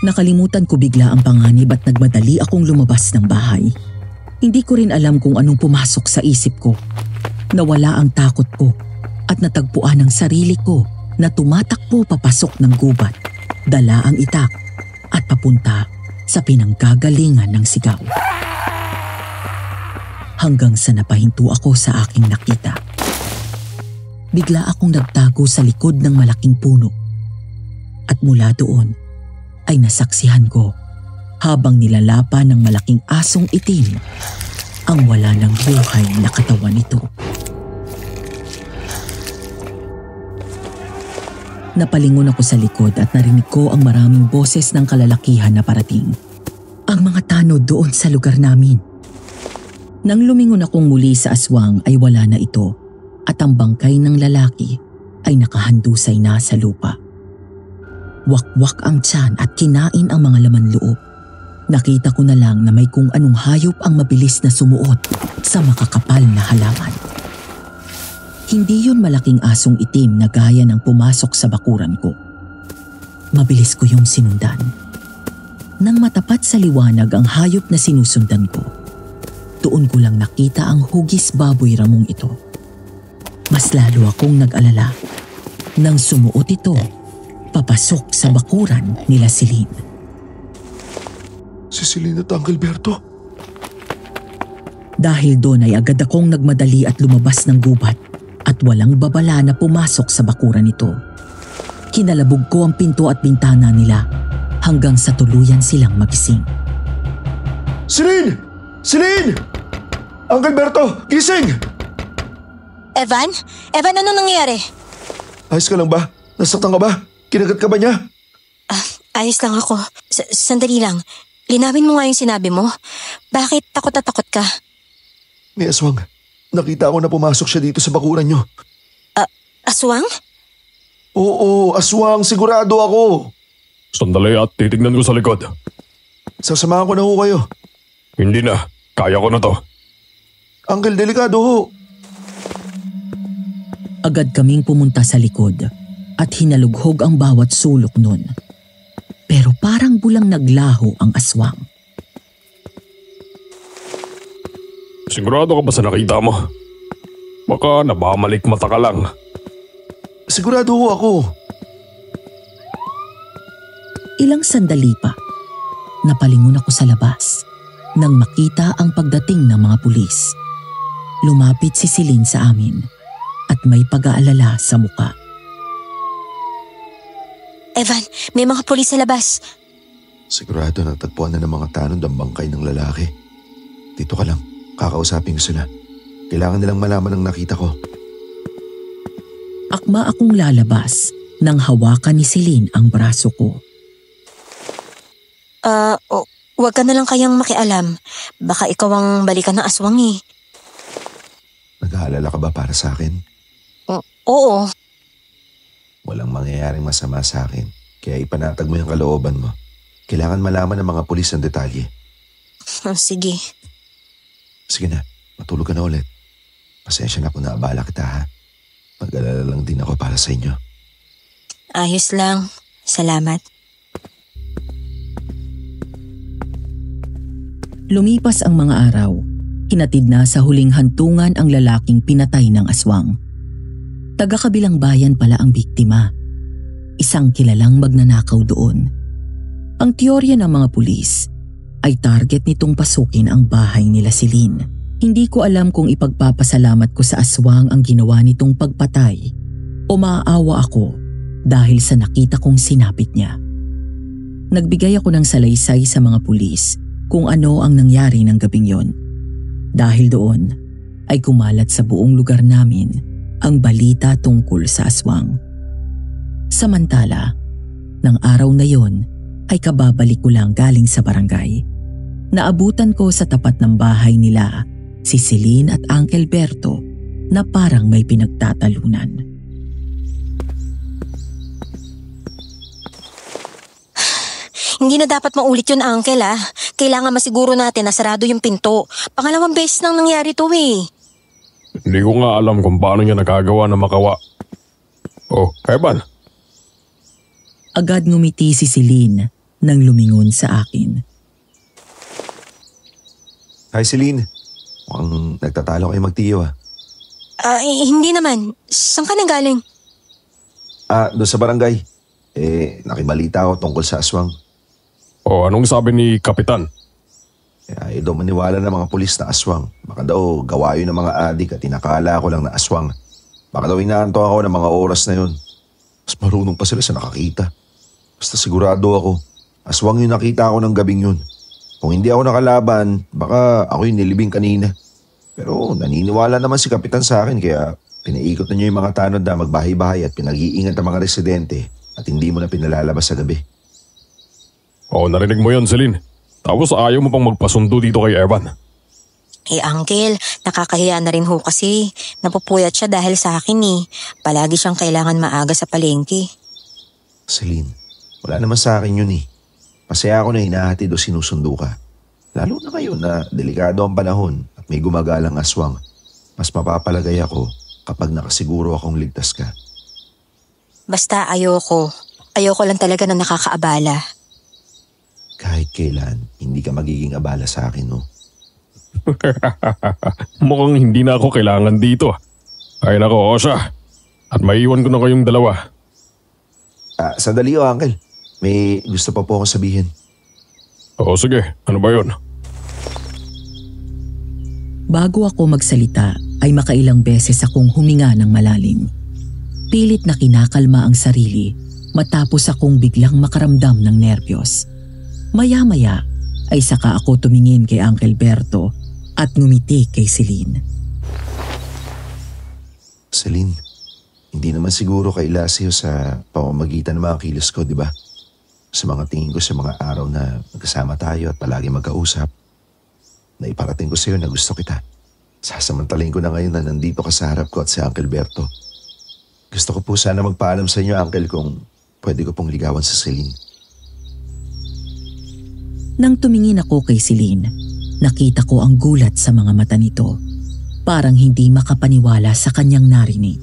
Nakalimutan ko bigla ang panganib at nagmadali akong lumabas ng bahay. Hindi ko rin alam kung anong pumasok sa isip ko. Nawala ang takot ko at natagpuan ang sarili ko na tumatakbo papasok ng gubat, dala ang itak at papunta sa pinanggagalingan ng sigaw. Hanggang sa napahinto ako sa aking nakita. Bigla akong nagtago sa likod ng malaking puno. At mula doon ay nasaksihan ko habang nilalapa ng malaking asong itim ang wala ng buhay na katawan nito. Napalingon ako sa likod at narinig ko ang maraming boses ng kalalakihan na parating. Ang mga tanod doon sa lugar namin. Nang lumingon akong muli sa aswang ay wala na ito at ang bangkay ng lalaki ay nakahandusay na sa lupa. Wakwak ang tiyan at kinain ang mga laman loob. Nakita ko na lang na may kung anong hayop ang mabilis na sumuot sa makakapal na halaman. Hindi yun malaking asong itim na gaya ng pumasok sa bakuran ko. Mabilis ko yung sinundan. Nang matapat sa liwanag ang hayop na sinusundan ko, doon ko lang nakita ang hugis baboy ramong ito. Mas lalo akong nag-alala nang sumuot ito papasok sa bakuran nila Celine. Si Celine at Uncle Berto? Dahil doon ay agad akong nagmadali at lumabas ng gubat at walang babala na pumasok sa bakuran nito. Kinalabog ko ang pinto at bintana nila hanggang sa tuluyan silang magising. Celine! Celine! Uncle Berto, gising! Evan? Evan, anong nangyari? Ayos ka lang ba? Nasaktan ka ba? Kinagat ka ba niya? Ayos lang ako. Sandali lang. Linawin mo nga yung sinabi mo. Bakit takot na takot ka? May aswang. Nakita ko na pumasok siya dito sa bakuran nyo. Aswang? Oo, aswang. Sigurado ako. Sandali at titignan ko sa likod. Sasamahan ko na ho kayo. Hindi na. Kaya ko na to. Uncle, delikado ho. Agad kaming pumunta sa likod at hinalughog ang bawat sulok nun. Pero parang bulang naglaho ang aswang. Sigurado ka ba sa nakita mo? Baka nabamalik mata ka lang. Sigurado ho ako. Ilang sandali pa, napalingon ako sa labas nang makita ang pagdating ng mga pulis. Lumapit si Celine sa amin at may pag-aalala sa muka. Evan, may mga pulis sa labas. Sigurado natagpuan na ng mga tanod ang bangkay ng lalaki. Dito ka lang. Kakausapin ko sila. Kailangan nilang malaman ang nakita ko. Akma akong lalabas nang hawakan ni Celine ang braso ko. Huwag ka na lang kayang makialam. Baka ikaw ang balikan ng aswang eh. Nag-aalala ka ba para sa akin? Oo. Walang mangyayaring masama sa akin. Kaya ipanatag mo yung kalooban mo. Kailangan malaman ng mga pulis ang detalye. Sige. Sige na, matulog ka na ulit. Pasensya na kung naabala kita ha. Mag-alala lang din ako para sa inyo. Ayos lang. Salamat. Lumipas ang mga araw, hinatid na sa huling hantungan ang lalaking pinatay ng aswang. Taga-kabilang bayan pala ang biktima. Isang kilalang magnanakaw doon. Ang teorya ng mga pulis ay target nitong pasukin ang bahay nila Celine. Hindi ko alam kung ipagpapasalamat ko sa aswang ang ginawa nitong pagpatay o maaawa ako dahil sa nakita kong sinapit niya. Nagbigay ako ng salaysay sa mga pulis kung ano ang nangyari ng gabing yon. Dahil doon ay kumalat sa buong lugar namin ang balita tungkol sa aswang. Samantala, ng araw na yon ay kababalik ko lang galing sa barangay. Naabutan ko sa tapat ng bahay nila si Celine at Uncle Berto na parang may pinagtatalunan. Hindi na dapat maulit yun, Uncle ah. Kailangan masiguro natin na sarado yung pinto. Pangalawang beses nang nangyari to eh. Hindi ko nga alam kung paano niya nagagawa na makawa. Oh, Evan. Agad ngumiti si Celine nang lumingon sa akin. Hi Celine. Mukhang nagtatalo kayo magtiyo ah. Hindi naman. Saan ka nanggaling? Doon sa barangay. Nakibalita ako tungkol sa aswang. Oh, anong sabi ni Kapitan? Ayaw daw maniwala ng mga pulis na aswang. Baka daw gawayo ng mga adik at inakala ko lang na aswang. Baka daw inaanto ako ng mga oras na yun. Mas marunong pa sila sa nakakita. Basta sigurado ako, aswang yung nakita ko ng gabing yun. Kung hindi ako nakalaban, baka ako yung nilibing kanina. Pero naniniwala naman si Kapitan sa akin kaya pinaikot na niya yung mga tanod na magbahay-bahay at pinag-iingat ang mga residente at hindi mo na pinalalabas sa gabi. Oh, narinig mo yun, Celine. Tapos ayaw mo pang magpasundo dito kay Evan. Uncle, nakakahiya na rin ho kasi. Napupuyat siya dahil sa akin eh. Palagi siyang kailangan maaga sa palengke. Celine, wala naman sa akin yun eh. Masaya ako na hinahatid o sinusundo ka. Lalo na ngayon na delikado ang panahon at may gumagalang aswang. Mas mapapalagay ako kapag nakasiguro akong ligtas ka. Basta ayoko. Ayoko lang talaga na nakakaabala. Kahit kailan, hindi ka magiging abala sa akin, no? Mukhang hindi na ako kailangan dito. Ay nako, Osha. At maiiwan ko na kayong dalawa. Sandali Uncle. May gusto pa po akong sabihin. Oo, sige. Ano ba yun? Bago ako magsalita ay makailang beses akong huminga ng malalim. Pilit na kinakalma ang sarili matapos akong biglang makaramdam ng nerbiyos. Maya-maya ay saka ako tumingin kay Uncle Berto at ngumiti kay Celine. Celine, hindi naman siguro kailasyo sa pamamagitan ng mga kilos ko, di ba? sa mga tingin ko sa mga araw na magkasama tayo at palagi magkausap. Naiparating ko sa iyo na gusto kita. Sasamantalain ko na ngayon na nandito ka sa harap ko at si Uncle Berto. Gusto ko po sana magpaalam sa inyo, Uncle, kung pwede ko pong ligawan si Celine. Nang tumingin ako kay Celine, nakita ko ang gulat sa mga mata nito. Parang hindi makapaniwala sa kanyang narinig.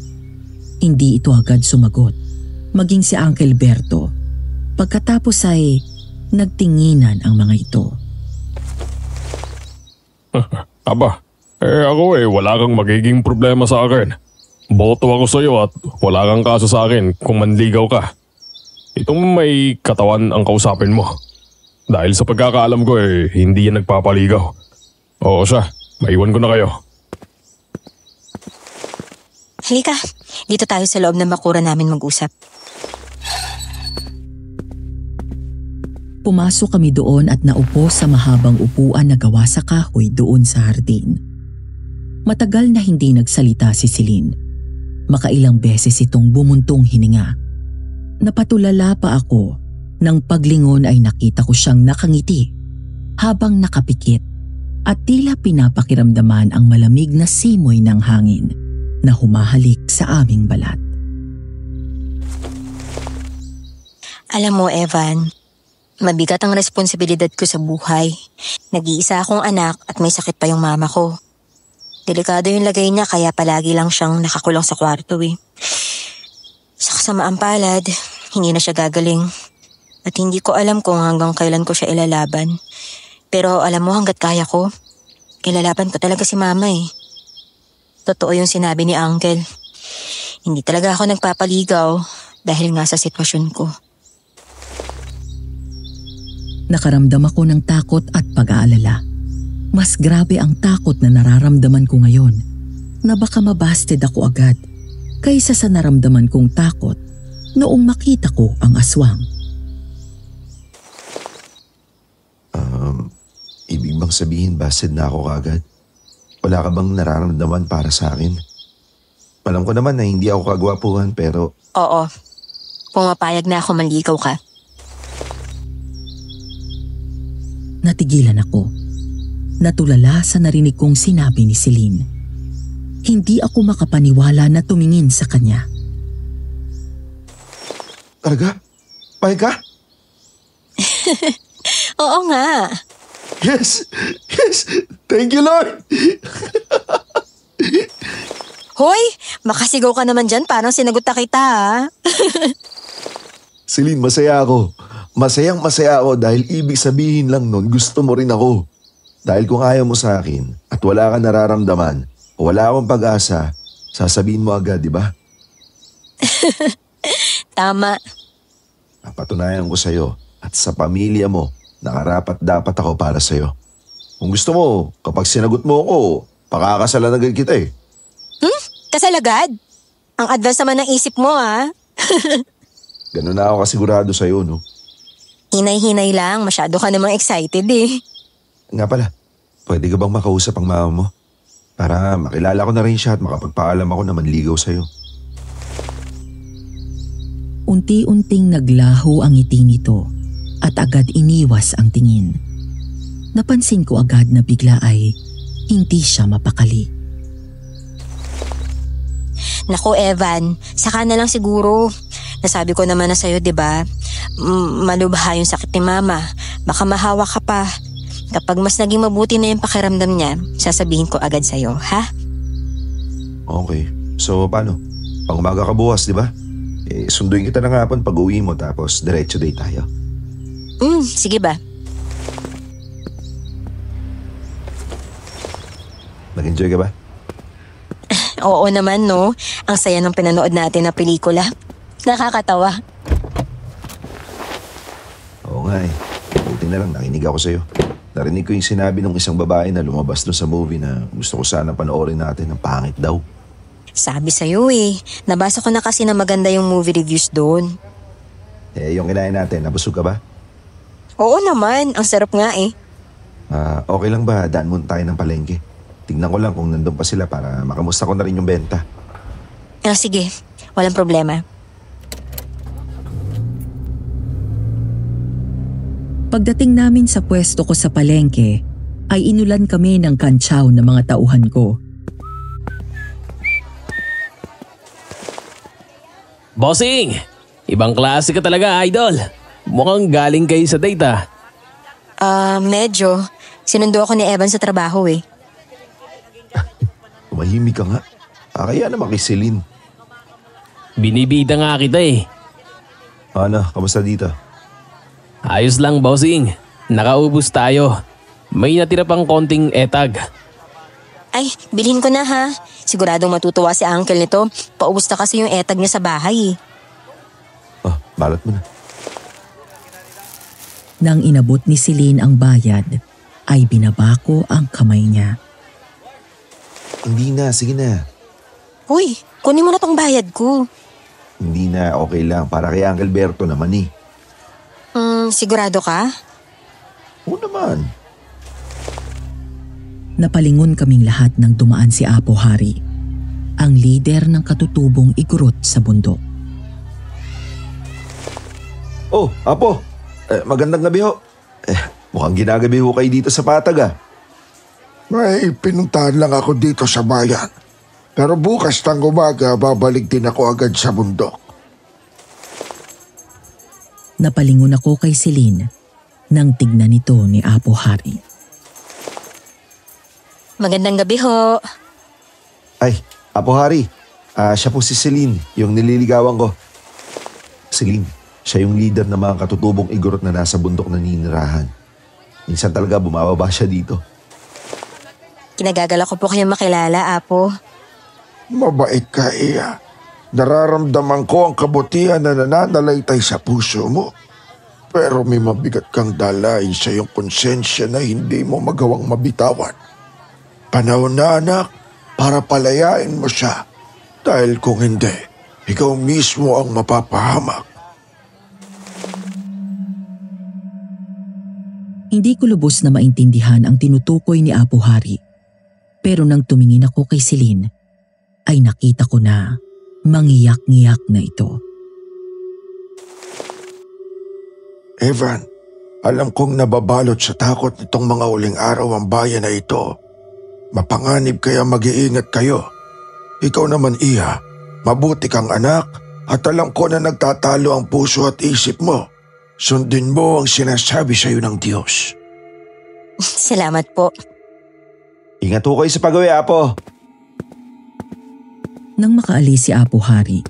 Hindi ito agad sumagot, maging si Uncle Berto. Pagkatapos ay nagtinginan ang mga ito. Aba, ako wala kang magiging problema sa akin. Boto ako sa iyo at wala kang kaso sa akin kung manligaw ka. Itong may katawan ang kausapin mo. Dahil sa pagkakaalam ko hindi yan nagpapaligaw. Oo siya, maiwan ko na kayo. Halika, dito tayo sa loob ng bakura namin mag-usap. Pumasok kami doon at naupo sa mahabang upuan na gawa sa kahoy doon sa hardin. Matagal na hindi nagsalita si Celine. Makailang beses itong bumuntong hininga. Napatulala pa ako nang paglingon ay nakita ko siyang nakangiti habang nakapikit at tila pinapakiramdaman ang malamig na simoy ng hangin na humahalik sa aming balat. Alam mo, Evan, mabigat ang responsibilidad ko sa buhay. Nag-iisa akong anak at may sakit pa yung mama ko. Delikado yung lagay niya kaya palagi lang siyang nakakulong sa kwarto Sa kasamaang palad, hindi na siya gagaling. At hindi ko alam kung hanggang kailan ko siya ilalaban. Pero alam mo, hanggat kaya ko, ilalaban ko talaga si mama Totoo yung sinabi ni Uncle. Hindi talaga ako nagpapaligaw dahil nga sa sitwasyon ko. Nakaramdam ako ng takot at pag-aalala. Mas grabe ang takot na nararamdaman ko ngayon na baka mabasted ako agad kaysa sa naramdaman kong takot noong makita ko ang aswang. Ibig bang sabihin busted na ako kagad? Wala ka bang nararamdaman para sa akin? Alam ko naman na hindi ako kagwapuhan pero... Oo, pumapayag na ako manligaw ka. Natigilan ako. Natulala sa narinig kong sinabi ni Celine. Hindi ako makapaniwala na tumingin sa kanya. Talaga? Payag ka? Oo nga. Yes! Yes! Thank you, Lord! Hoy, makasigaw ka naman dyan, parang sinagot na kita Celine, masaya ako. Masayang masaya ako dahil ibig sabihin lang nun gusto mo rin ako. Dahil kung ayaw mo sa akin at wala ka nararamdaman o wala akong pag-asa, sasabihin mo agad, di ba? Tama. Napatunayan ko sa'yo at sa pamilya mo nakarapat dapat ako para sa'yo. Kung gusto mo, kapag sinagot mo ako, pakakasalan agad kita Kasal agad? Ang advance naman ng isip mo Ganun na ako kasigurado sa'yo, no? Hinay-hinay lang, masyado ka namang excited Nga pala, pwede ka bang makausap ang mama mo? Para makilala ko na rin siya at makapagpaalam ako na manligaw sa'yo. Unti-unting naglaho ang ngiti nito at agad iniwas ang tingin. Napansin ko agad na bigla ay hindi siya mapakali. Naku, Evan, saka na lang siguro. Nasabi ko naman na sa'yo, diba? Malubha yung sakit ni mama. Baka mahawa ka pa. Kapag mas naging mabuti na yung pakiramdam niya, sasabihin ko agad sa'yo, ha? Okay. So, paano? Pang umaga ka bukas, di ba? Sunduin kita ng hapon pag uwi mo tapos diretso day tayo. Sige ba? Nag-enjoy ka ba? Oo naman, no? Ang saya ng pinanood natin na pelikula. Nakakatawa. Oo nga Buti na lang nakinig ako sa'yo. Narinig ko yung sinabi ng isang babae na lumabas doon sa movie na gusto ko sana panoorin natin ng pangit daw. Sabi sa'yo nabasa ko na kasi na maganda yung movie reviews doon. Yung kinain natin, nabusog ka ba? Oo naman, ang sarap nga Okay lang ba daan muna tayo ng palengke? Tignan ko lang kung nandun pa sila para makamusta ko na rin yung benta. Sige, walang problema. Pagdating namin sa pwesto ko sa palengke, ay inulan kami ng kantsaw ng mga tauhan ko. Bossing! Ibang klase ka talaga, idol. Mukhang galing kayo sa date ah. Medyo. Sinundo ako ni Evan sa trabaho eh. Tumahimik ka nga. Kaya naman kay Celine. Binibida nga kita eh. Ano, kamusta dito? Ayos lang, bossing. Nakaubos tayo. May natira pang konting etag. Ay, bilhin ko na ha. Siguradong matutuwa si uncle nito. Paubos na kasi yung etag niya sa bahay eh. Balot mo na. Nang inabot ni Celine ang bayad, ay binabako ang kamay niya. Hindi na, sige na. Uy, kunin mo na tong bayad ko. Hindi na, okay lang. Para kay Uncle Berto naman eh. Sigurado ka? Oo naman. Napalingon kaming lahat nang dumaan si Apo Hari, ang lider ng katutubong igurot sa bundok. Oh, Apo. Magandang gabi ho. Mukhang ginagabi ho kayo dito sa Patag ah. May pinuntahan lang ako dito sa bayan. Pero bukas ng umaga, babalik din ako agad sa bundok. Napalingon ako kay Celine nang tignan nito ni Apo Hari. Magandang gabi ho. Ay, Apo Hari. Siya po si Celine, yung nililigawan ko. Celine, siya yung leader ng mga katutubong igorot na nasa bundok na ninirahan. Minsan talaga bumababa siya dito. Kinagagala ko po kayong makilala, Apo. Mabait ka, Iya. Nararamdaman ko ang kabutihan na nananalaytay sa puso mo. Pero may mabigat kang dalain sa iyong konsensya na hindi mo magawang mabitawan. Panahon na, anak, para palayain mo siya. Dahil kung hindi, ikaw mismo ang mapapahamak. Hindi ko lubos na maintindihan ang tinutukoy ni Apo Hari. Pero nang tumingin ako kay Celine, ay nakita ko na mangiyak-ngiyak na ito. Evan, alam kong nababalot sa takot nitong mga uling araw ang bayan na ito. Mapanganib kaya mag-iingat kayo. Ikaw naman, Iya, mabuti kang anak at alam ko na nagtatalo ang puso at isip mo. Sundin mo ang sinasabi sa iyo ng Diyos. Salamat po. Ingat ho kayo sa pag-uwi, Apo. Nang makaalis si Apo Hari,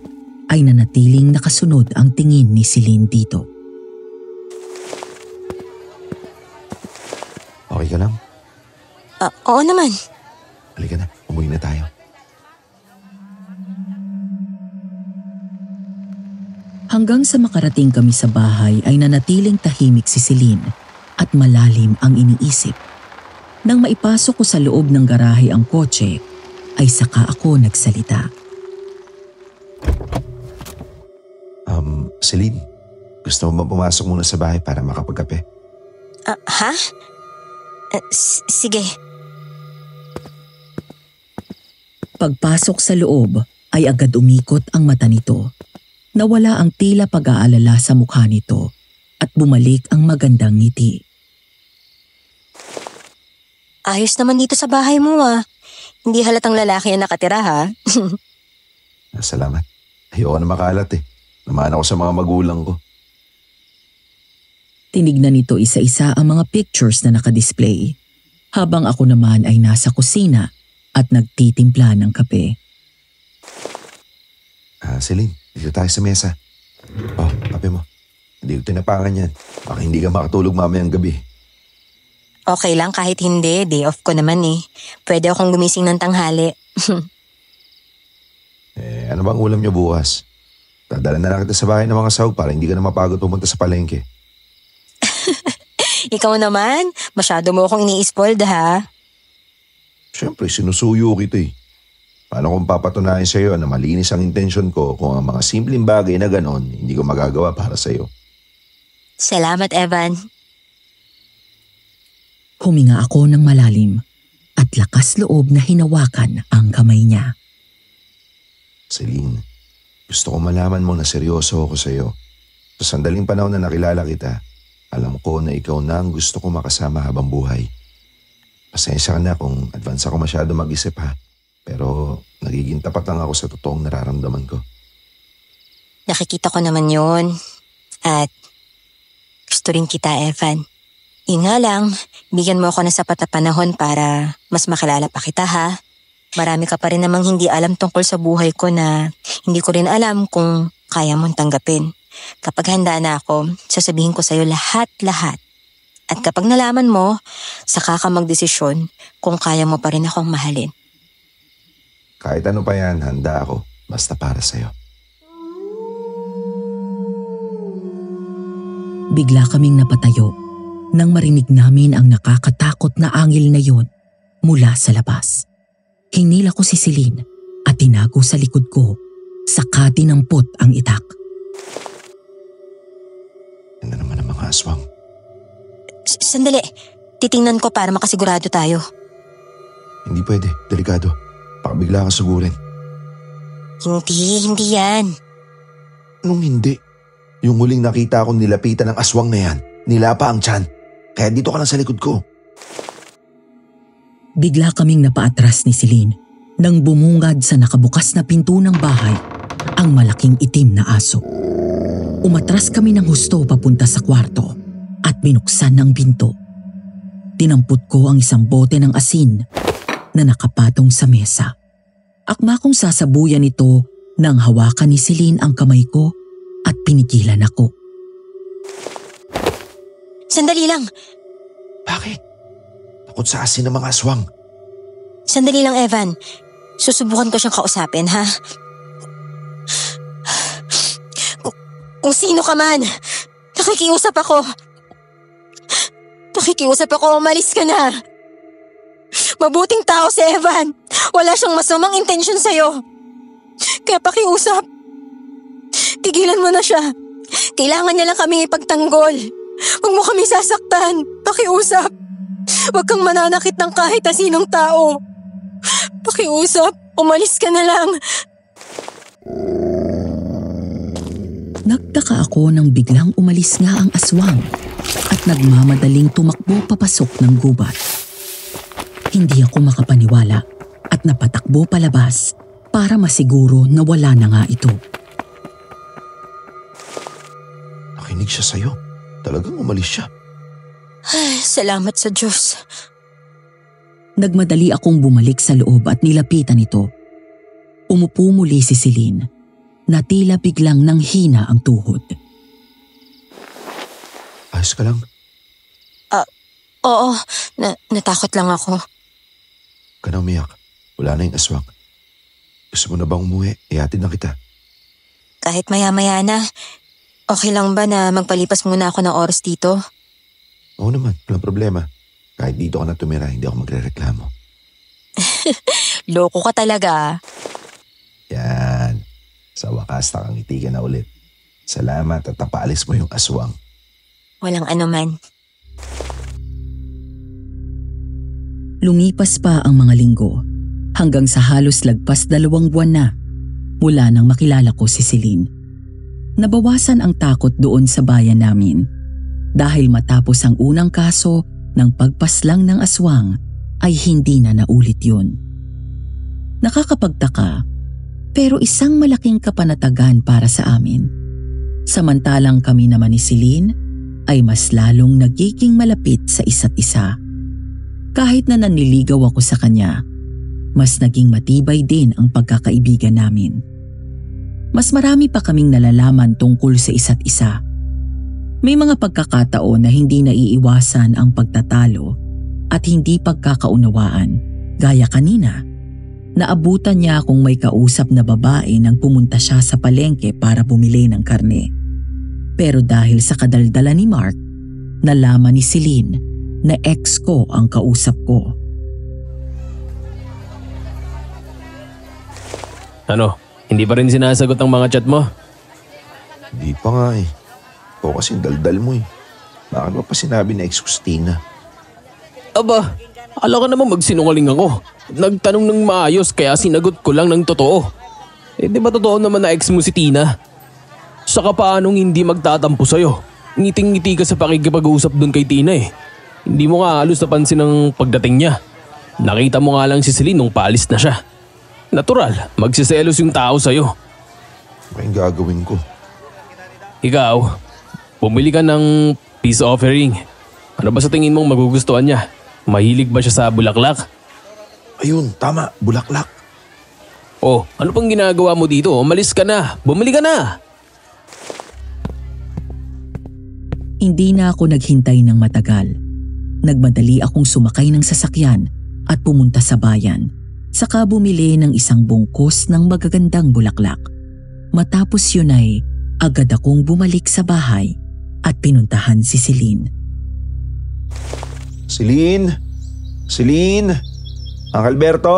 ay nanatiling nakasunod ang tingin ni Celine dito. Okay ka lang? Oo naman. Halika na, umuwi na tayo. Hanggang sa makarating kami sa bahay ay nanatiling tahimik si Celine at malalim ang iniisip. Nang maipasok ko sa loob ng garahe ang kotse, ay saka ako nagsalita. Celine, gusto mo ba pumasok muna sa bahay para makapagkape? Ha? Sige. Pagpasok sa loob ay agad umikot ang mata nito. Nawala ang tila pag-aalala sa mukha nito at bumalik ang magandang ngiti. Ayos naman dito sa bahay mo ah. Hindi halatang lalaki ang nakatira ha. Salamat. Ayoko na makalat eh. Naman ako sa mga magulang ko. Tinignan nito isa-isa ang mga pictures na nakadisplay, habang ako naman ay nasa kusina at nagtitimpla ng kape. Celine, dito tayo sa mesa. Oh, kape mo. Hindi ko tinapangan yan. Baka hindi ka makatulog mamayang gabi. Okay lang kahit hindi, day off ko naman eh. Pwede akong gumising ng tanghali. Ano bang ulam niyo bukas? Dadala na lang kita sa bahay ng mga sahog para hindi ka na mapagod pumunta sa palengke. Ikaw naman, masyado mo akong ini-spoiled ha. Siyempre, sinusuyo kita eh. Paano kung papatunayan sa iyo na malinis ang intensyon ko kung ang mga simpleng bagay na ganon hindi ko magagawa para sa iyo? Salamat, Evan. Huminga ako ng malalim at lakas loob na hinawakan ang kamay niya. Celine, gusto ko malaman mo na seryoso ako sa iyo. Sa sandaling panahon na nakilala kita, Alam ko na ikaw na ang gusto ko makasama habang buhay. Pasensya ka na kung advance ako masyado mag-isip ha. Pero nagiging tapat lang ako sa totoong nararamdaman ko. Nakikita ko naman yun. At gusto rin kita, Evan. Yun nga lang, bigyan mo ako ng sapat na panahon para mas makilala pa kita ha. Marami ka pa rin namang hindi alam tungkol sa buhay ko na hindi ko rin alam kung kaya mong tanggapin. Kapag handa na ako, sasabihin ko sa'yo lahat-lahat. At kapag nalaman mo, saka ka magdesisyon kung kaya mo pa rin akong mahalin. Kahit ano pa yan, handa ako. Basta para sa'yo. Bigla kaming napatayo nang marinig namin ang nakakatakot na angil na yun mula sa labas. Hinila ko si Celine at tinago sa likod ko, saka dinampot ang itak. Yan na naman ang mga aswang. Sandali, titingnan ko para makasigurado tayo. Hindi pwede, delikado. Baka bigla kang sugurin. Hindi yan. Anong hindi? Yung huling nakita akong nilapitan ng aswang na yan, nilapa ang tiyan. Kaya dito ka lang sa likod ko. Bigla kaming napaatras ni Celine nang bumungad sa nakabukas na pinto ng bahay ang malaking itim na aso. Umatras kami ng husto papunta sa kwarto at binuksan ang pinto. Tinampot ko ang isang bote ng asin na nakapatong sa mesa. Akma kong sasabuyan ito nang hawakan ni Celine ang kamay ko at pinigilan ako. Sandali lang. Bakit? Takot sa asin ng mga aswang. Sandali lang, Evan. Susubukan ko siyang kausapin, ha? Kung sino ka man, nakikiusap ako. Umalis ka na. Mabuting tao si Evan. Wala siyang masamang intensyon sa'yo. Kaya pakiusap. Tigilan mo na siya. Kailangan niya lang kaming ipagtanggol. Huwag mo kami sasaktan. Pakiusap. Huwag kang mananakit ng kahit na sinong tao. Pakiusap. Umalis ka na lang. Nagtaka ako nang biglang umalis nga ang aswang at nagmamadaling tumakbo papasok ng gubat. Hindi ako makapaniwala at napatakbo palabas para masiguro na wala na nga ito. Nakinig siya sa'yo. Talagang umalis siya. Salamat sa Diyos. Nagmadali akong bumalik sa loob at nilapitan ito. Umupo muli si Celine na tila biglang nanghina ang tuhod. Ayos ka lang? Oo, natakot lang ako. Ka na umiyak. Wala na yung aswang. Gusto mo na bang umuwi? Ihatid na kita. Kahit maya-maya na, okay lang ba na magpalipas muna ako ng oras dito? Oo naman, walang problema. Kahit dito ka na tumira, hindi ako magre-reklamo. Loko ka talaga. Yan. Sa wakas, nakangiti ka na ulit. Salamat at napaalis mo yung aswang. Walang anuman. Lumipas pa ang mga linggo hanggang sa halos lagpas 2 buwan na mula nang makilala ko si Celine. Nabawasan ang takot doon sa bayan namin dahil matapos ang unang kaso ng pagpaslang ng aswang ay hindi na naulit yun. Nakakapagtaka pero isang malaking kapanatagan para sa amin. Samantalang kami naman ni Celine ay mas lalong nagiging malapit sa isa't isa. Kahit na nanliligaw ako sa kanya, mas naging matibay din ang pagkakaibigan namin. Mas marami pa kaming nalalaman tungkol sa isa't isa. May mga pagkakataon na hindi naiiwasan ang pagtatalo at hindi pagkakaunawaan. Gaya kanina, naabutan niya kung may kausap na babae nang pumunta siya sa palengke para bumili ng karne. Pero dahil sa kadaldala ni Mark, nalaman ni Celine na ex ko ang kausap ko. Ano, hindi pa rin sinasagot ang mga chat mo? Hindi pa nga eh. Ikaw kasi daldal mo eh. Bakit mo pa sinabi na ex Christina? Aba, ala ka naman magsinungaling ako. Nagtanong ng maayos kaya sinagot ko lang ng totoo. Eh di ba totoo naman na ex mo si Tina? Saka paanong hindi magtatampo sa'yo? ngiting-ngiti ka sa pakikipag-uusap doon kay Tina eh. Hindi mo nga halos napansin ang pagdating niya. Nakita mo nga lang si Celine nung paalis na siya. Natural, magsiselos yung tao sa'yo. Ano yung gagawin ko? Ikaw, bumili ka ng peace offering. Ano ba sa tingin mong magugustuhan niya? Mahilig ba siya sa bulaklak? Ayun, tama, bulaklak. Oh, ano pang ginagawa mo dito? Umalis ka na, bumili ka na. Hindi na ako naghintay ng matagal. Nagmadali akong sumakay ng sasakyan at pumunta sa bayan. Saka bumili ng isang bungkus ng magagandang bulaklak. Matapos yun ay agad akong bumalik sa bahay at pinuntahan si Celine. Celine? Celine? Uncle Alberto?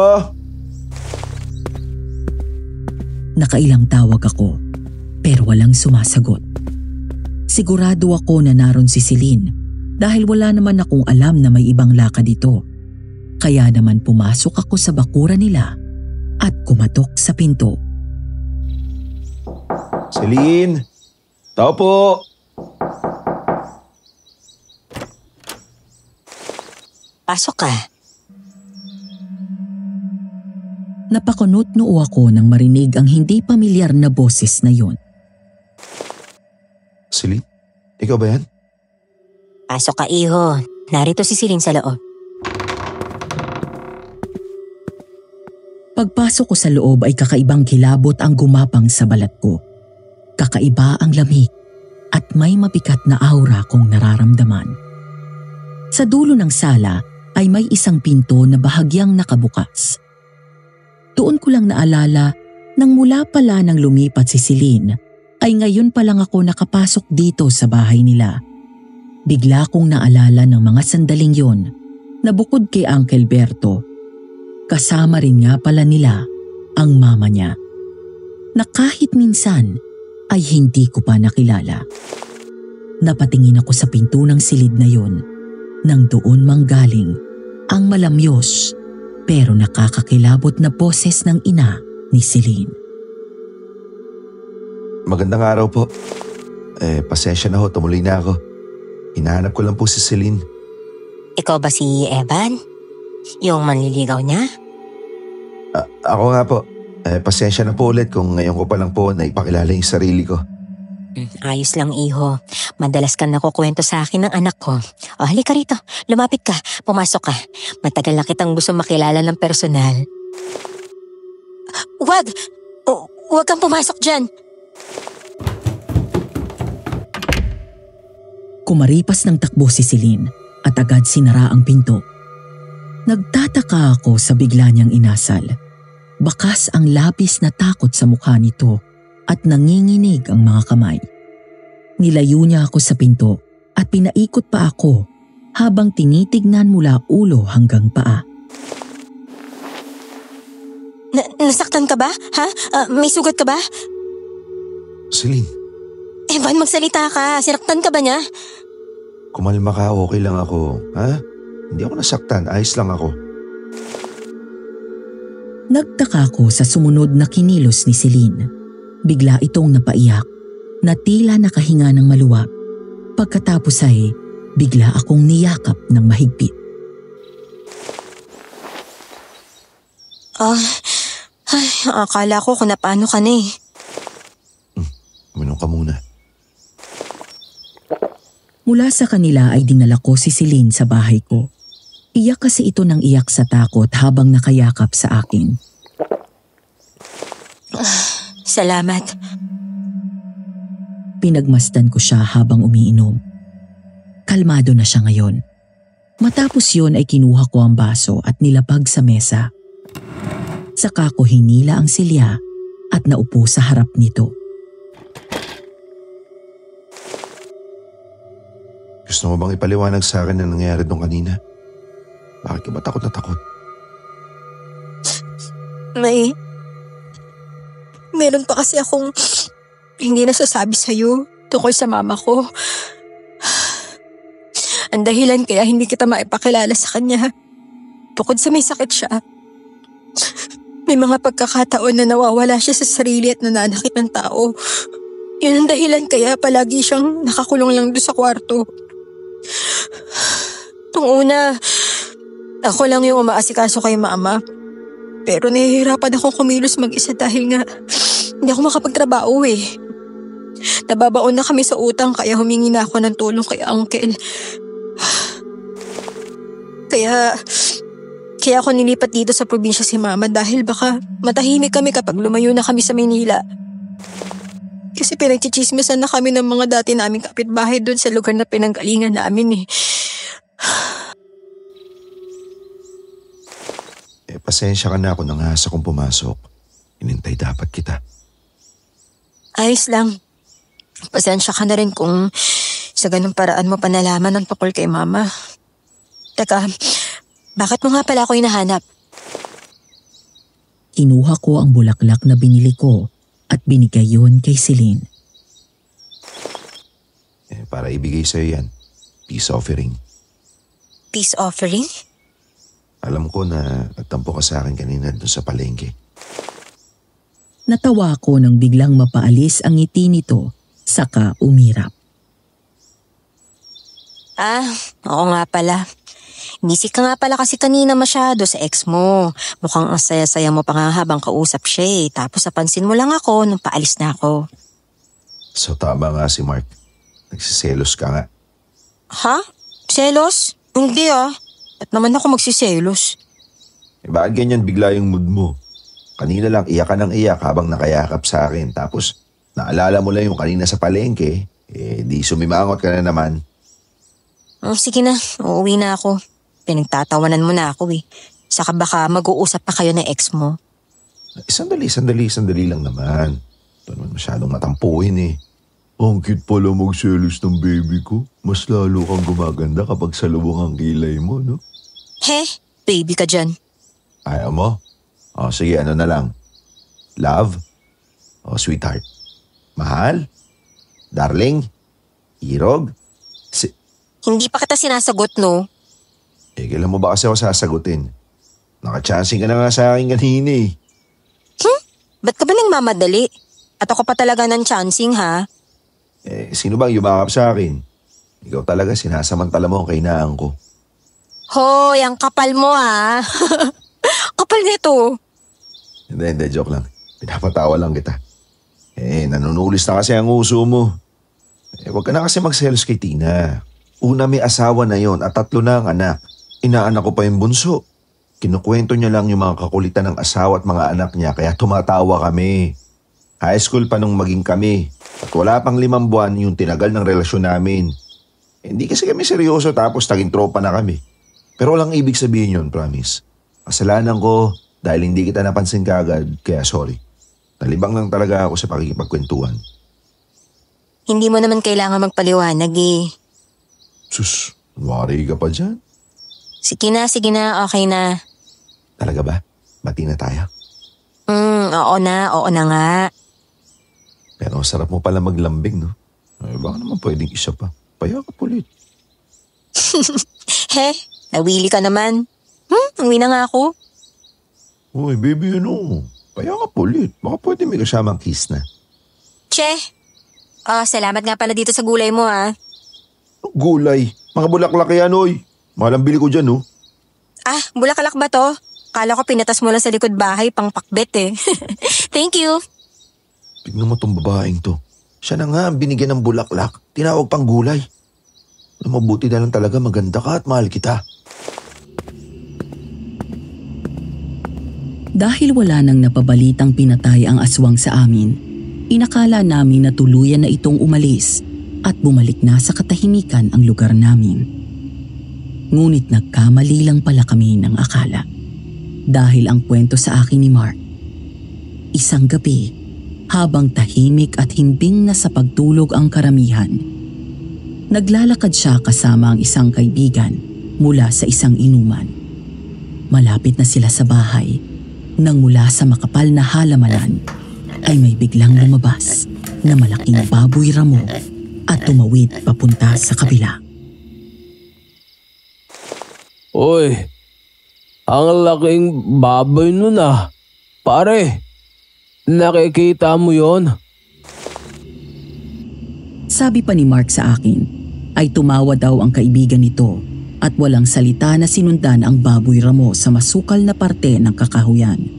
Nakailang tawag ako pero walang sumasagot. Sigurado ako na naroon si Celine dahil wala naman akong alam na may ibang lakad dito. Kaya naman pumasok ako sa bakura nila at kumatok sa pinto. Celine? Tao po! Pasok ka. Napakunot-noo ako nang marinig ang hindi pamilyar na boses na yon. Celine? Ikaw ba yan? Pasok ka, iho. Narito si Celine sa loob. Pagpasok ko sa loob ay kakaibang kilabot ang gumapang sa balat ko. Kakaiba ang lamig at may mabigat na aura kong nararamdaman. Sa dulo ng sala ay may isang pinto na bahagyang nakabukas. Doon ko lang naalala nang mula pala nang lumipat si Celine ay ngayon pa lang ako nakapasok dito sa bahay nila. Bigla kong naalala ng mga sandaling yon na bukod kay Uncle Berto, kasama rin nga pala nila ang mama niya na kahit minsan ay hindi ko pa nakilala. Napatingin ako sa pinto ng silid na yon nang doon manggaling ang malamyos pero nakakakilabot na boses ng ina ni Celine. Magandang araw po. Pasensya na ho, tumuloy na ako. Hinahanap ko lang po si Celine. Ikaw ba si Evan? Yung manliligaw niya? Ako nga po. Pasensya na po ulit kung ngayon ko pa lang po naipakilala yung sarili ko. Ayos lang, iho. Madalas kang nakukwento sa akin ng anak ko. O, halika rito. Lumapit ka. Pumasok ka. Matagal na kitang gusto makilala ng personal. Wag! Wag kang pumasok dyan. Kumaripas ng takbo si Celine at agad sinara ang pinto. Nagtataka ako sa bigla niyang inasal. Bakas ang labis na takot sa mukha nito at nanginginig ang mga kamay. Nilayo niya ako sa pinto at pinaikot pa ako habang tinitignan mula ulo hanggang paa. Nasaktan ka ba? Ha? May sugat ka ba? Celine, Evan, magsalita ka. Sinaktan ka ba niya? kumalma ka, okay lang ako. Ha? Hindi ako nasaktan, ayos lang ako. Nagtaka ko sa sumunod na kinilos ni Celine. Bigla itong napaiyak na tila nakahinga ng maluwag. Pagkatapos ay bigla akong niyakap ng mahigpit. Akala ko kung napaano ka na eh. Uminom ka muna. Mula sa kanila ay dinala ko si Celine sa bahay ko. Iyak kasi ito ng iyak sa takot habang nakayakap sa akin. Salamat. Pinagmasdan ko siya habang umiinom. Kalmado na siya ngayon. Matapos yun ay kinuha ko ang baso at nilapag sa mesa. Saka ko hinila ang silya at naupo sa harap nito. Gusto mo bang ipaliwanag sa akin ang nangyayari doon kanina? Bakit ka ba takot na takot? Meron pa kasi akong hindi nasasabi sa'yo tungkol sa mama ko. Ang dahilan kaya hindi kita maipakilala sa kanya. Bukod sa may sakit siya, may mga pagkakataon na nawawala siya sa sarili at nananakit ng tao. Yun ang dahilan kaya palagi siyang nakakulong lang doon sa kwarto. Nung una, ako lang yung umaasikaso kay mama. Pero nahihirapan akong kumilos mag-isa dahil nga hindi ako makapagtrabaho eh. Nababaon na kami sa utang kaya humingi na ako ng tulong kay uncle. Kaya ako nilipat dito sa probinsya si mama dahil baka matahimik kami kapag lumayo na kami sa Maynila. Kasi pinagchichismisan na kami ng mga dati naming kapitbahay doon sa lugar na pinanggalingan namin eh. Pasensya ka na ako nang hasa kong pumasok. Inintay dapat kita. Ayos lang. Pasensya ka na rin kung sa ganung paraan mo panalaman ng tungkol kay mama. Teka, bakit mo nga pala ako hinahanap? Kinuha ko ang bulaklak na binili ko at binigay yun kay Celine. Para ibigay sa'yo yan. Peace offering. Peace offering? Alam ko na nagtampo ka sa akin kanina doon sa palengke. Natawa ko nang biglang mapaalis ang ngiti nito, saka umirap. Oo nga pala. Nisik ka nga pala kasi kanina masyado sa ex mo. Mukhang ang saya-saya mo pa nga habang kausap siya eh. Tapos napansin mo lang ako nung paalis na ako. So tama nga si Mark. Nagsiselos ka nga. Ha? Selos? Hindi ah. At naman ako magsiselos. Bakit ganyan bigla yung mood mo? Kanina lang iyak ka ng iyak habang nakayakap sa akin. Tapos naalala mo lang yung kanina sa palengke. Di sumimangot ka na naman. Sige na, uuwi na ako. Pinagtatawanan mo na ako eh. Saka baka mag-uusap pa kayo ng ex mo. Sandali lang naman. Ito naman masyadong matampuhin eh. Ang cute pala magselos ng baby ko. Mas lalo kang gumaganda kapag salubong ang kilay mo, no? He, baby ka dyan. Ayaw mo? Sige, ano na lang. Love? Sweetheart? Mahal? Darling? Irog? Hindi pa kita sinasagot, no? Kailan mo ba kasi ako sasagutin? Nakachancing ka na nga sa akin kanina eh. Ba't ka ba nang mamadali? At ako pa talaga ng chancing, ha? Sino bang yumakap sa akin? Ikaw talaga sinasamantala mo ang kainaan ko. Hoy, ang kapal mo, ha? Kapal nito. Hindi, joke lang. Pinapatawa lang kita. Nanunulis na kasi ang uso mo. Huwag ka na kasi magselos kay Tina. Una, may asawa na yon at 3 na ang anak. Inaanak ko pa yung bunso. Kinukwento niya lang yung mga kakulitan ng asawa at mga anak niya kaya tumatawa kami. High school pa nung maging kami. At wala pang 5 buwan yung tinagal ng relasyon namin. Hindi kasi kami seryoso tapos naging tropa na kami. Pero walang ibig sabihin yun, promise. Kasalanan ko dahil hindi kita napansin kaagad kaya sorry. Nalibang lang talaga ako sa pakikipagkwentuhan. Hindi mo naman kailangan magpaliwanag eh. Sus, wari ka pa dyan. Sige na, okay na. Talaga ba? Bati na tayo? Oo na nga. Pero sarap mo pala maglambing, no? Baka naman pwedeng isa pa. Payakap ulit. He, nawili ka naman. Uwi na nga ako. Uy, baby, payakap ulit. Baka pwede may kasamang kiss na. Che, salamat nga pala dito sa gulay mo, ha? Gulay? Mga bulaklak yan, oy. Mahalang bili ko dyan, no? Bulaklak ba to? Kala ko pinatas mo lang sa likod bahay pang pakbet eh. Thank you. Tignan mo tong babaeng to. Siya na nga ang binigyan ng bulaklak. Tinawag pang gulay. Mabuti na lang talaga maganda ka at mahal kita. Dahil wala nang napabalitang pinatay ang aswang sa amin, inakala namin na tuluyan na itong umalis at bumalik na sa katahimikan ang lugar namin. Ngunit nagkamali lang pala kami ng akala. Dahil ang kwento sa akin ni Mark, isang gabi, habang tahimik at himbing na sa pagtulog ang karamihan, naglalakad siya kasama ang isang kaibigan mula sa isang inuman. Malapit na sila sa bahay nang mula sa makapal na halamanan ay may biglang lumabas na malaking baboy ramo at tumawid papunta sa kabila. Uy, ang laking baboy nun ah. Pare, nakikita mo yon? Sabi pa ni Mark sa akin, ay tumawa daw ang kaibigan nito at walang salita na sinundan ang baboy ramo sa masukal na parte ng kakahuyan.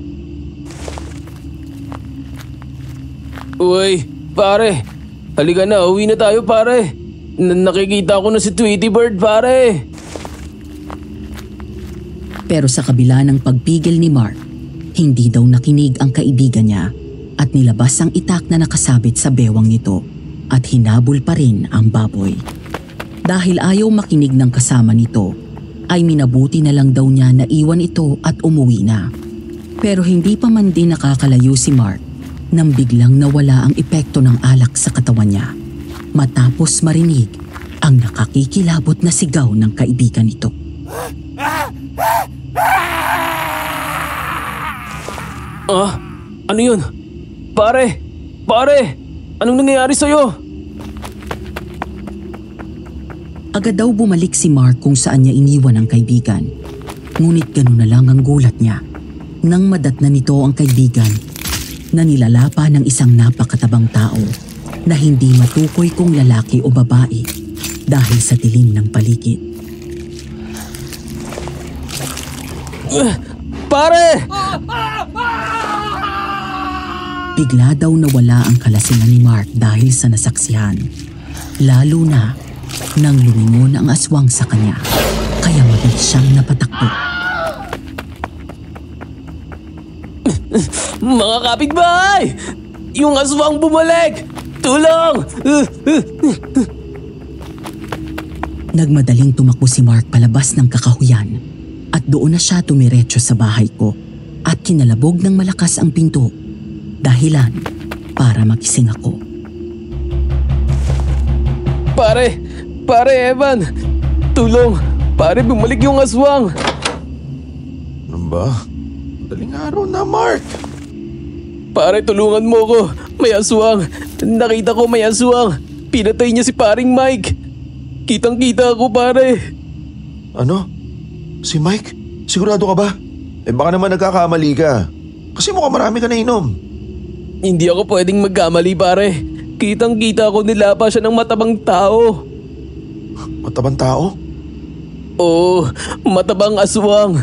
Uy, pare. Halika na, uwi na tayo pare. Nakikita ko na si Tweety Bird pare. Pero sa kabila ng pagpigil ni Mark, hindi daw nakinig ang kaibigan niya at nilabas ang itak na nakasabit sa bewang nito at hinabol pa rin ang baboy. Dahil ayaw makinig ng kasama nito, ay minabuti na lang daw niya na iwan ito at umuwi na. Pero hindi pa man din nakakalayo si Mark nang biglang nawala ang epekto ng alak sa katawan niya matapos marinig ang nakakikilabot na sigaw ng kaibigan nito. Ano yun? Pare! Pare! Anong nangyayari sa'yo? Agad daw bumalik si Mark kung saan niya iniwan ang kaibigan. Ngunit gano'n na lang ang gulat niya nang madatna nito ang kaibigan na nilalapa ng isang napakatabang tao na hindi matukoy kung lalaki o babae dahil sa dilim ng paligid. Pare! Bigla daw nawala ang kalasingan ni Mark dahil sa nasaksihan. Lalo na nang lumingon ang aswang sa kanya, kaya mabilis siyang napatakbo. Mga kapitbahay! Yung aswang bumalik! Tulong! Nagmadaling tumakbo si Mark palabas ng kakahuyan at doon na siya tumiretso sa bahay ko at kinalabog ng malakas ang pinto, dahilan para magising ako. Pare! Pare Evan! Tulong! Pare, bumalik yung aswang! Ano ba? Daling araw na, Mark. Pare, tulungan mo ko. May aswang. Nakita ko may aswang. Pinatay niya si paring Mike. Kitang-kita ako, pare. Ano? Si Mike? Sigurado ka ba? Baka naman nagkakamali ka. Kasi mukhang marami ka na inom. Hindi ako pwedeng magkamali, pare. Kitang-kita ko nilapa siya ng matabang tao. Matabang tao? Oo, matabang aswang.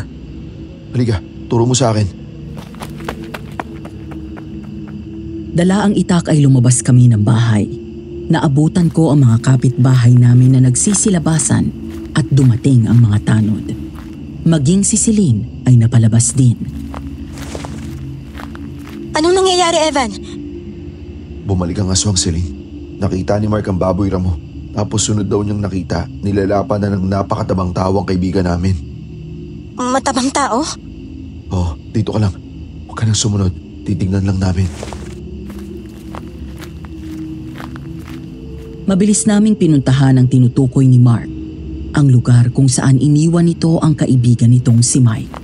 Halika, turo mo sa akin. Dala ang itak ay lumabas kami ng bahay. Naabutan ko ang mga kapitbahay namin na nagsisilabasan at dumating ang mga tanod. Maging si Celine ay napalabas din. Anong nangyayari, Evan? Bumalik ang aswang, Celine. Nakita ni Mark ang baboy ramo. Tapos sunod daw niyang nakita, nilalapan na ng napakatabang tao ang kaibigan namin. Matabang tao? Oh, dito ka lang. Huwag ka nang sumunod. Titignan lang namin. Mabilis naming pinuntahan ang tinutukoy ni Mark, ang lugar kung saan iniwan nito ang kaibigan nitong si Mike.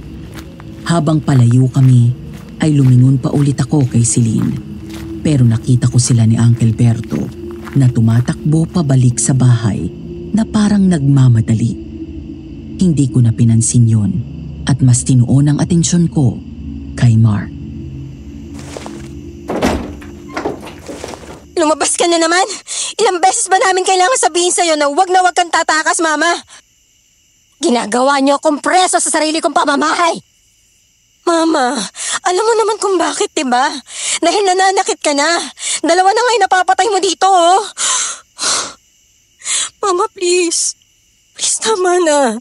Habang palayo kami, ay lumingon pa ulit ako kay Celine. Pero nakita ko sila ni Uncle Berto na tumatakbo pabalik sa bahay na parang nagmamadali. Hindi ko na pinansin yun at mas tinuon ang atensyon ko kay Mark. Lumabas ka na naman! Ilang beses ba namin kailangan sabihin sa'yo na huwag kang tatakas, Mama? Ginagawa niyo akong preso sa sarili kong pamamahay. Mama, alam mo naman kung bakit, diba? Dahil nananakit ka na. Dalawa na nga yung napapatay mo dito, oh. Mama, please. Please, tama na.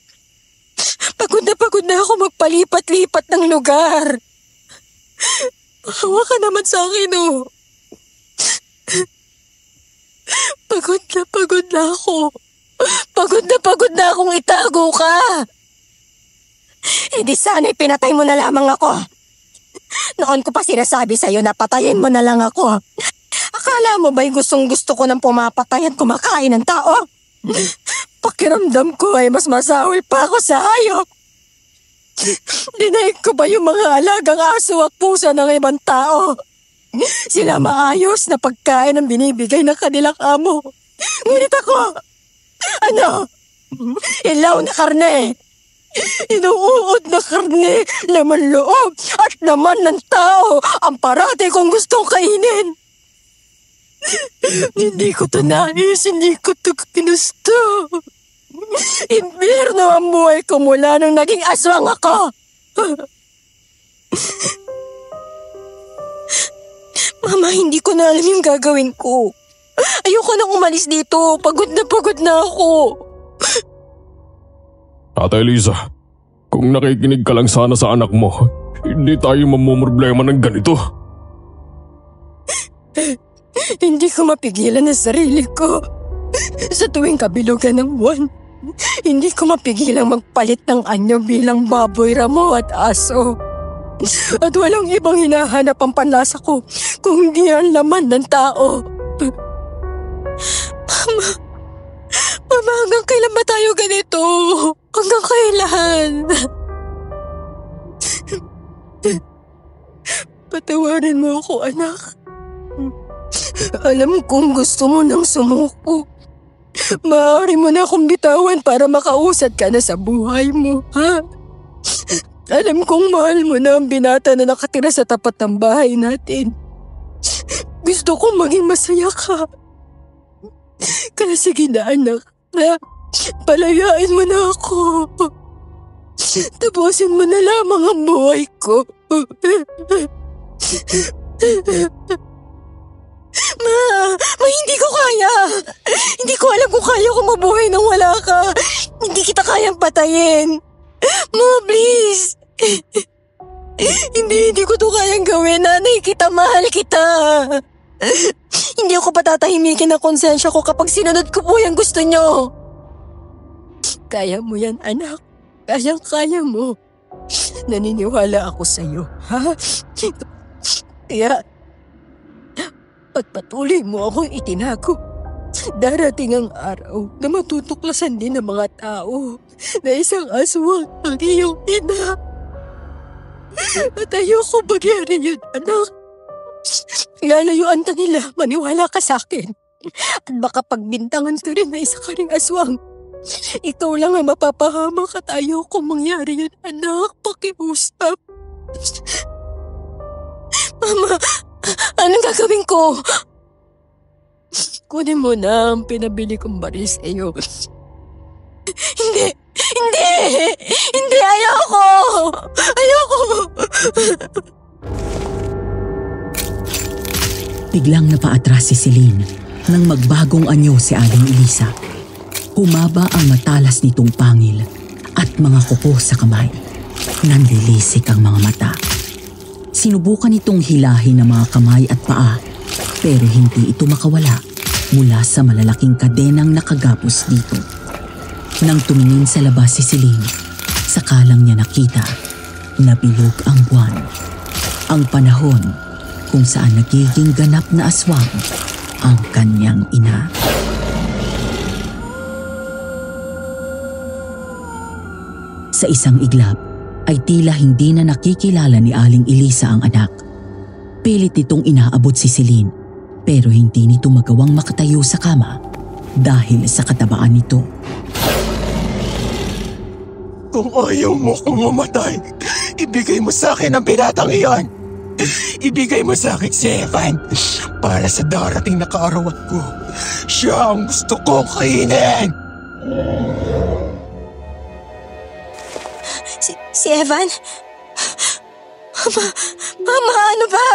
Pagod na ako magpalipat-lipat ng lugar. Maawa ka naman sa akin, oh. Pagod na ako. Pagod na akong itago ka. Eh di sana'y pinatay mo na lamang ako. Noon ko pa sinasabi sa'yo na patayin mo na lang ako. Akala mo ba'y gustong-gusto ko ng pumapatay at kumakain ng tao? Pakiramdam ko ay mas masawil pa ako sa hayop. Dinaig ko ba yung mga alagang aso at pusa ng ibang tao? Sila maayos na pagkain ang binibigay ng kanilang amo. Ngunit ako, ilaw na karne. Inuuod na karne, laman loob at laman ng tao ang parati kong gustong kainin. Hindi ko to nais, hindi ko to ginusto. Impyerno ang buhay ko mula nung naging aswang ako. Mama, hindi ko na alam yung gagawin ko. Ayoko nang umalis dito. Pagod na ako. Ate Eliza, kung nakikinig ka lang sana sa anak mo, hindi tayo mamumroblema ng ganito. Hindi ko mapigilan ang sarili ko. Sa tuwing kabilugan ng buwan, hindi ko mapigilang magpalit ng anyo bilang baboy, ramo at aso. At walang ibang hinahanap ang panlasa ko kung hindi ang laman ng tao. Mama, hanggang kailan ba tayo ganito? Hanggang kailan? Patawarin mo ako, anak. Alam kong gusto mo nang sumuko. Maaari mo na akong bitawan para makausad ka na sa buhay mo, ha? Alam kong mahal mo na ang binata na nakatira sa tapat ng bahay natin. Gusto kong maging masaya ka. Kaya sige na, anak. Palayain mo na ako. Tapusin mo na lamang ang buhay ko. Ma, hindi ko kaya. Hindi ko alam kung kaya ko mabuhay nang wala ka. Hindi kita kayang patayin. Ma, please. Hindi ko to kayang gawin. Nanay kita, mahal kita. Hindi ako patatahimikin ang konsensya ko kapag sinunod ko po yung gusto nyo. Kaya mo yan, anak. Kayang-kaya mo. Naniniwala ako sa'yo, ha? Kaya, pagpatuloy mo akong itinago, darating ang araw na matutuklasan din ng mga tao na isang aswang ang iyong ina. At ayoko magyari yun, anak. Lalayuan ta nila, maniwala ka sa akin. At baka pagbintangan ka rin na isa ka ring aswang. Ikaw lang ang mapapahamak at ayoko mangyari yun, anak. Pakiusap. Mama, anong gagawin ko? Kunin mo na ang pinabili kong baril sa iyo. Hindi! Ayoko! Biglang napaatras si Celine nang magbagong anyo si Aling Elisa. Humaba ang matalas nitong pangil at mga kuko sa kamay. Nanlilisik ang mga mata. Sinubukan itong hilahin ang mga kamay at paa pero hindi ito makawala mula sa malalaking kadenang nakagapos dito. Nang tumingin sa labas si Celine, sakalang niya nakita na bilog ang buwan. Ang panahon kung saan nagiging ganap na aswang ang kanyang ina. Sa isang iglap ay tila hindi na nakikilala ni Aling Elisa ang anak. Pilit itong inaabot si Celine pero hindi nito magawang makatayo sa kama dahil sa katabaan nito. Kung ayaw mo kong mamatay, ibigay mo sa akin ang binatang iyon. Ibigay mo sa akin si Evan para sa darating na kaarawan ko. Siya ang gusto kong kainin. Si Evan? Mama, ano ba?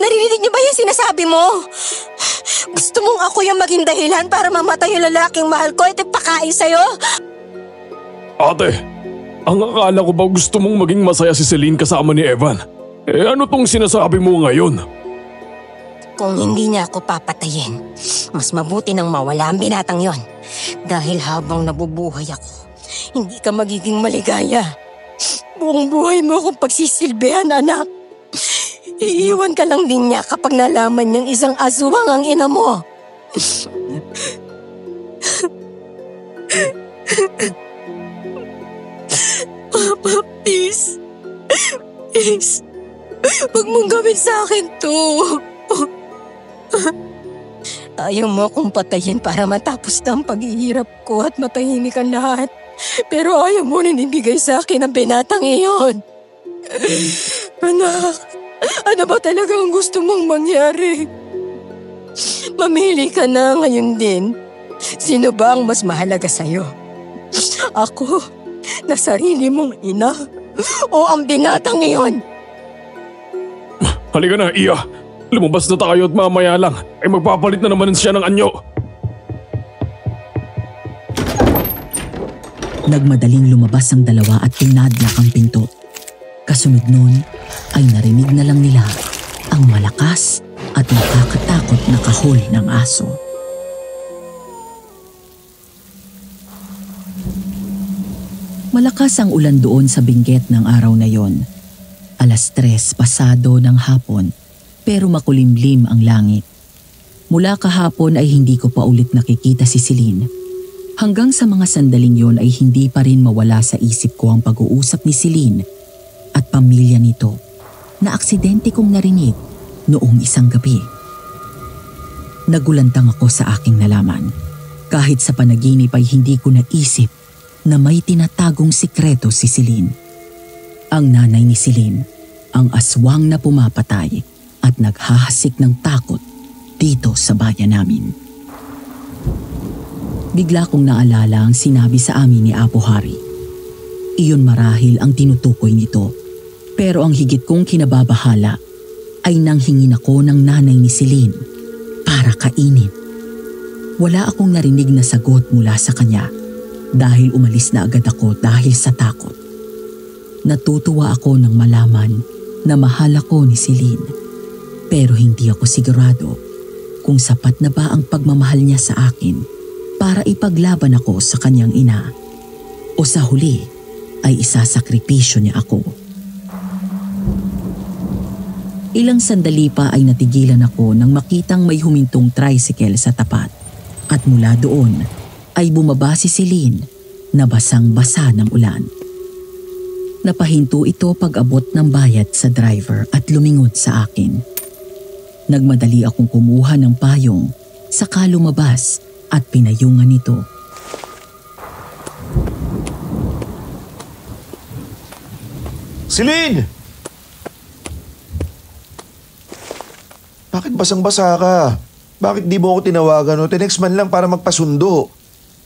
Narinig niyo ba yung sinasabi mo? Gusto mong ako yung maging dahilan para mamatay yung lalaking mahal ko at ipakain sa'yo? Ate, ang akala ko ba gusto mong maging masaya si Celine kasama ni Evan? Ano tong sinasabi mo ngayon? Kung hindi niya ako papatayin, mas mabuti nang mawala ang binatang yon. Dahil habang nabubuhay ako, hindi ka magiging maligaya. Buong buhay mo akong pagsisilbihan, anak. Iiwan ka lang din niya kapag nalaman niyang isang aswang ang ina mo. Papa, please. Please. Huwag mong gawin sa akin to. Ayaw mo akong patayin para matapos na ang paghihirap ko at matahimik ang lahat. Pero ayaw mo rin ibigay sa akin ang binatang iyon. Anak, ano ba talaga ang gusto mong mangyari? Mamili ka na ngayon din. Sino ba ang mas mahalaga sa'yo? Ako, na sarili mong ina, o ang binatang iyon? Halika na, Iya. Lumabas na tayo at mamaya lang ay magpapalit na naman siya ng anyo. Nagmadaling lumabas ang dalawa at pinadlak ang pinto. Kasunod nun ay narinig na lang nila ang malakas at nakakatakot na kahol ng aso. Malakas ang ulan doon sa binggit ng araw na yon. 3:00 pasado ng hapon, pero makulimlim ang langit. Mula kahapon ay hindi ko pa ulit nakikita si Celine. Hanggang sa mga sandaling yon ay hindi pa rin mawala sa isip ko ang pag-uusap ni Celine at pamilya nito na aksidente kong narinig noong isang gabi. Nagulantang ako sa aking nalaman. Kahit sa panaginip ay hindi ko naisip na may tinatagong sikreto si Celine. Ang nanay ni Celine, ang aswang na pumapatay at naghahasik ng takot dito sa bayan namin. Bigla kong naalala ang sinabi sa amin ni Apo Hari. Iyon marahil ang tinutukoy nito. Pero ang higit kong kinababahala ay nanghingin ako ng nanay ni Celine para kainin. Wala akong narinig na sagot mula sa kanya dahil umalis na agad ako dahil sa takot. Natutuwa ako nang malaman na mahal ako ni Celine, pero hindi ako sigurado kung sapat na ba ang pagmamahal niya sa akin para ipaglaban ako sa kanyang ina o sa huli ay isasakripisyo niya ako. Ilang sandali pa ay natigilan ako nang makitang may humintong tricycle sa tapat at mula doon ay bumaba si Celine na basang-basa ng ulan. Napahinto ito pag-abot ng bayad sa driver at lumingon sa akin. Nagmadali akong kumuha ng payong, saka lumabas at pinayungan ito. Celine! Bakit basang-basa ka? Bakit di mo ako tinawagan o tinext man lang para magpasundo?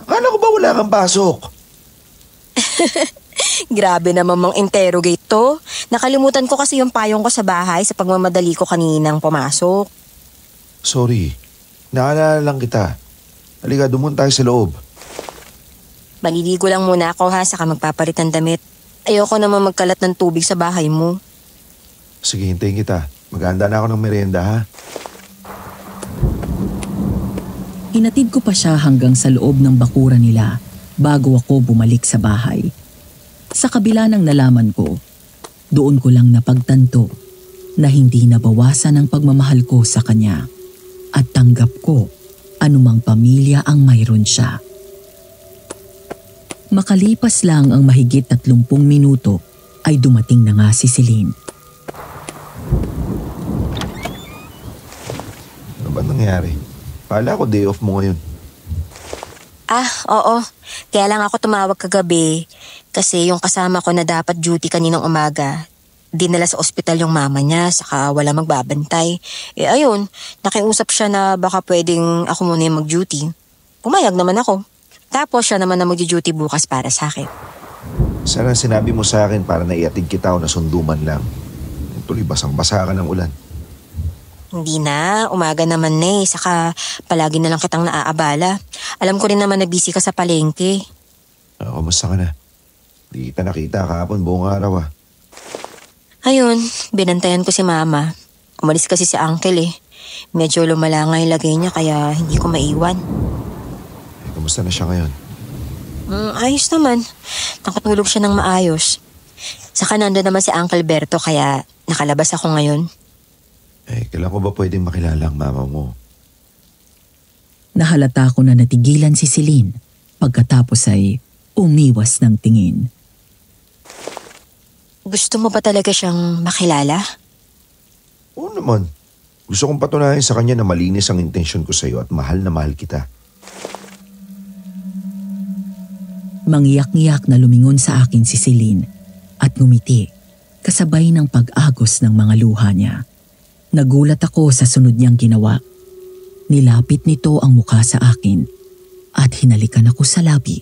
Akala ko ba wala kang pasok? Grabe naman mang interrogate to. Nakalimutan ko kasi yung payong ko sa bahay sa pagmamadali ko kaninang pumasok. Sorry, naalala lang kita. Halika, dumun tayo sa loob. Maliligo lang muna ako ha, saka magpapalit ng damit. Ayoko naman magkalat ng tubig sa bahay mo. Sige, hintayin kita. Maghahanda na ako ng merienda ha. Inatid ko pa siya hanggang sa loob ng bakuran nila bago ako bumalik sa bahay. Sa kabila ng nalaman ko, doon ko lang napagtanto na hindi nabawasan ang pagmamahal ko sa kanya at tanggap ko anumang pamilya ang mayroon siya. Makalipas lang ang mahigit 30 minuto ay dumating na nga si Celine. Ano ba nangyari? Pala ko day off mo ngayon. Oo. Kaya lang ako tumawag kagabi kasi yung kasama ko na dapat duty kaninang umaga, dinala sa ospital yung mama niya saka wala magbabantay. Ayun, nakiusap siya na baka pwedeng ako muna yung mag-duty. Pumayag naman ako. Tapos siya naman na mag-duty bukas para sa akin. Sana sinabi mo sa akin para naiatid kita o nasunduman lang. Tuloy basang-basa ka ng ulan. Hindi na, umaga naman na eh. Saka palagi na lang kitang naaabala. Alam ko rin naman na busy ka sa palengke. Kamusta ka na? Di kita nakita kahapon buong araw ah. Ayun, binantayan ko si mama. Umalis kasi si uncle eh. Medyo lumala nga yung lagay niya kaya hindi ko maiwan. Kamusta na siya ngayon? Ayos naman. Nakatulog siya ng maayos. Saka nandun naman si Uncle Berto kaya nakalabas ako ngayon. Kailan ko ba pwedeng makilala ang mama mo? Nahalata ko na natigilan si Celine pagkatapos ay umiwas ng tingin. Gusto mo ba talaga siyang makilala? Oo naman. Gusto kong patunayan sa kanya na malinis ang intensyon ko sa iyo at mahal na mahal kita. Mangiyak-ngiyak na lumingon sa akin si Celine at ngumiti kasabay ng pag-agos ng mga luha niya. Nagulat ako sa sunod niyang ginawa. Nilapit nito ang mukha sa akin at hinalikan ako sa labi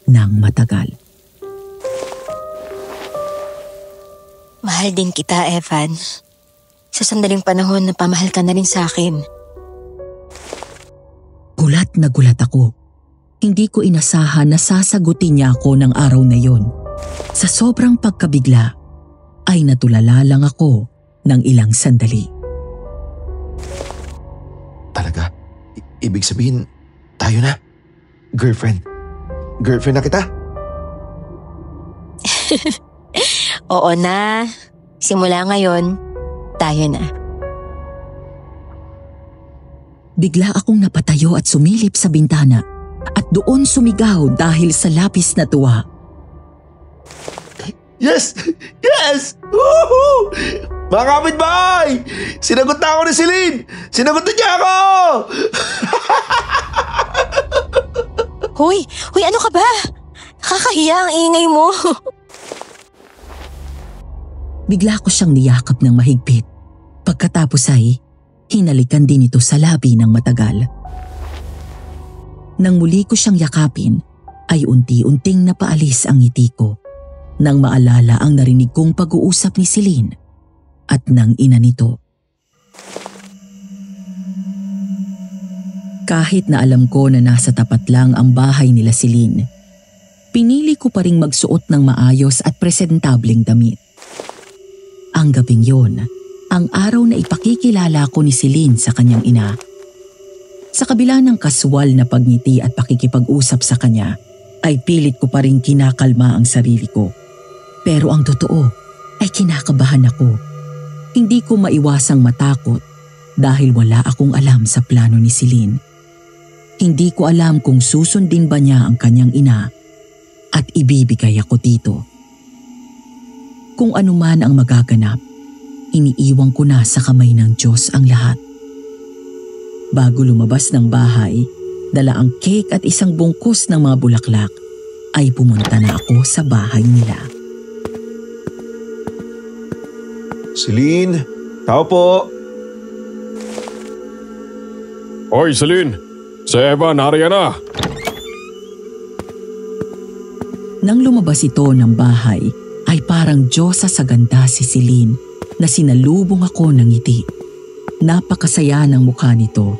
ng matagal. Mahal din kita, Evan. Sa sandaling panahon na pamahal ka na rin sa akin. Gulat na gulat ako. Hindi ko inasahan na sasagutin niya ako ng araw na yon. Sa sobrang pagkabigla, ay natulala lang ako ng ilang sandali. Talaga? Ibig sabihin, tayo na? Girlfriend? Girlfriend na kita? Oo na. Simula ngayon, tayo na. Bigla akong napatayo at sumilip sa bintana at doon sumigaw dahil sa labis na tuwa. Yes! Yes! Woohoo! Mga kapitbahay! Sinagot na ako ni Celine! Sinagot na niya ako! Hoy, ano ka ba? Nakakahiya ang ingay mo. Bigla ko siyang niyakap ng mahigpit. Pagkatapos ay hinalikan din ito sa labi ng matagal. Nang muli ko siyang yakapin, ay unti-unting napaalis ang ngiti ko nang maalala ang narinig kong pag-uusap ni Celine at ng ina nito. Kahit na alam ko na nasa tapat lang ang bahay nila Celine, pinili ko pa ring magsuot ng maayos at presentableng damit. Ang gabing yon, ang araw na ipakikilala ko ni Celine sa kanyang ina. Sa kabila ng kaswal na pagngiti at pakikipag-usap sa kanya, ay pilit ko pa rin kinakalma ang sarili ko. Pero ang totoo ay kinakabahan ako. Hindi ko maiwasang matakot dahil wala akong alam sa plano ni Celine. Hindi ko alam kung susundin ba niya ang kanyang ina at ibibigay ako dito. Kung anuman ang magaganap, iniiwan ko na sa kamay ng Diyos ang lahat. Bago lumabas ng bahay, dala ang cake at isang bungkus ng mga bulaklak, ay pumunta na ako sa bahay nila. Celine, tao po! Hoy, Celine! Si Evan, nariyan na! Nang lumabas ito ng bahay, ay parang Diyosa sa ganda si Celine na sinalubong ako ng ngiti. Napakasaya ng mukha nito.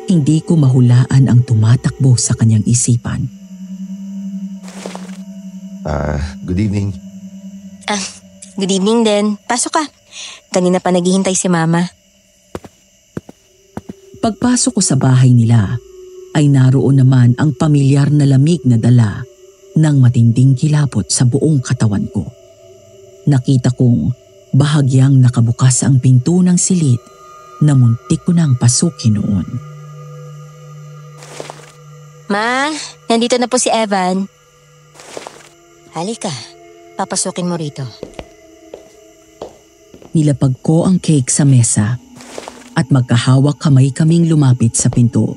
Hindi ko mahulaan ang tumatakbo sa kanyang isipan. Good evening. Good evening din. Pasok ka. Kanina pa naghihintay si Mama. Pagpasok ko sa bahay nila, ay naroon naman ang pamilyar na lamig na dala ng matinding kilabot sa buong katawan ko. Nakita kong bahagyang nakabukas ang pinto ng silid na muntik ko nang pasukin noon. Ma, nandito na po si Evan. Halika, papasukin mo rito. Nilapag ko ang cake sa mesa at magkahawak kamay kaming lumapit sa pinto.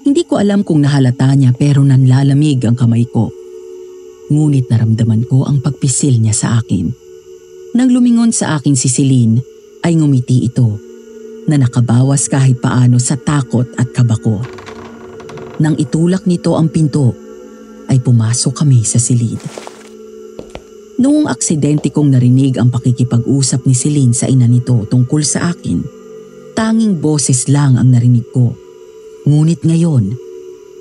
Hindi ko alam kung nahalata niya pero nanlalamig ang kamay ko. Ngunit naramdaman ko ang pagpisil niya sa akin. Nang lumingon sa akin si Celine, ay ngumiti ito na nakabawas kahit paano sa takot at kaba ko. Nang itulak nito ang pinto, ay pumasok kami sa silid. Noong aksidente kong narinig ang pakikipag-usap ni Celine sa ina nito tungkol sa akin, tanging boses lang ang narinig ko. Ngunit ngayon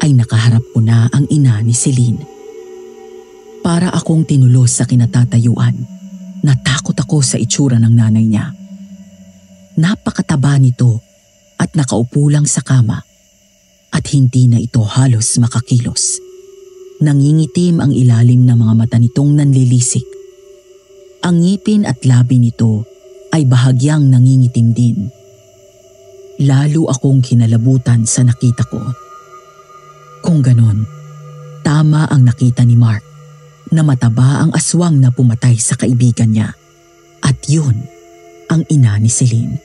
ay nakaharap ko na ang ina ni Celine. Para akong tinulos sa kinatatayuan. Natakot ako sa itsura ng nanay niya. Napakataba nito at nakaupo lang sa kama at hindi na ito halos makakilos. Nangingitim ang ilalim ng mga mata nitong nanlilisik. Ang ngipin at labi nito ay bahagyang nangingitim din. Lalo akong kinalabutan sa nakita ko. Kung ganon, tama ang nakita ni Mark na mataba ang aswang na pumatay sa kaibigan niya. At yun ang ina ni Celine.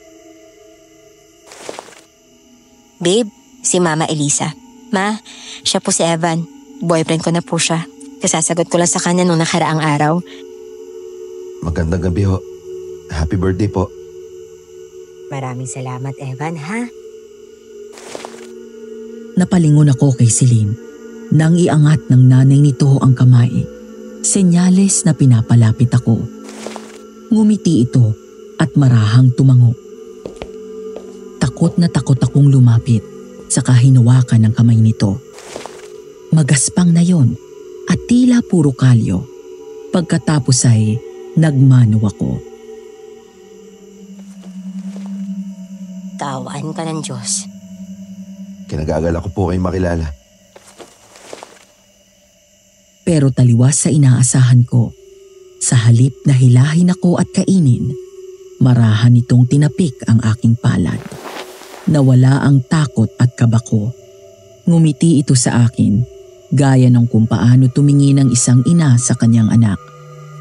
Babe, si Mama Elisa. Ma, siya po si Evan. Boyfriend ko na po siya. Kasasagot ko lang sa kanya nung nakaraang araw. Magandang gabi ho. Happy birthday po. Maraming salamat, Evan, ha? Napalingon ako kay Celine nang iangat ng nanay nito ang kamay. Senyales na pinapalapit ako. Ngumiti ito at marahang tumango. Takot na takot akong lumapit saka hinawakan ng kamay nito. Magaspang na yon at tila puro kalyo. Pagkatapos ay nagmano ako. Kaawaan ka ng Diyos. Kinagagala ko po kayo makilala. Pero taliwas sa inaasahan ko. Sa halip na hilahin ako at kainin, marahan itong tinapik ang aking palad. Nawala ang takot at kaba ko. Ngumiti ito sa akin, gaya ng kung paano tumingin ang isang ina sa kanyang anak,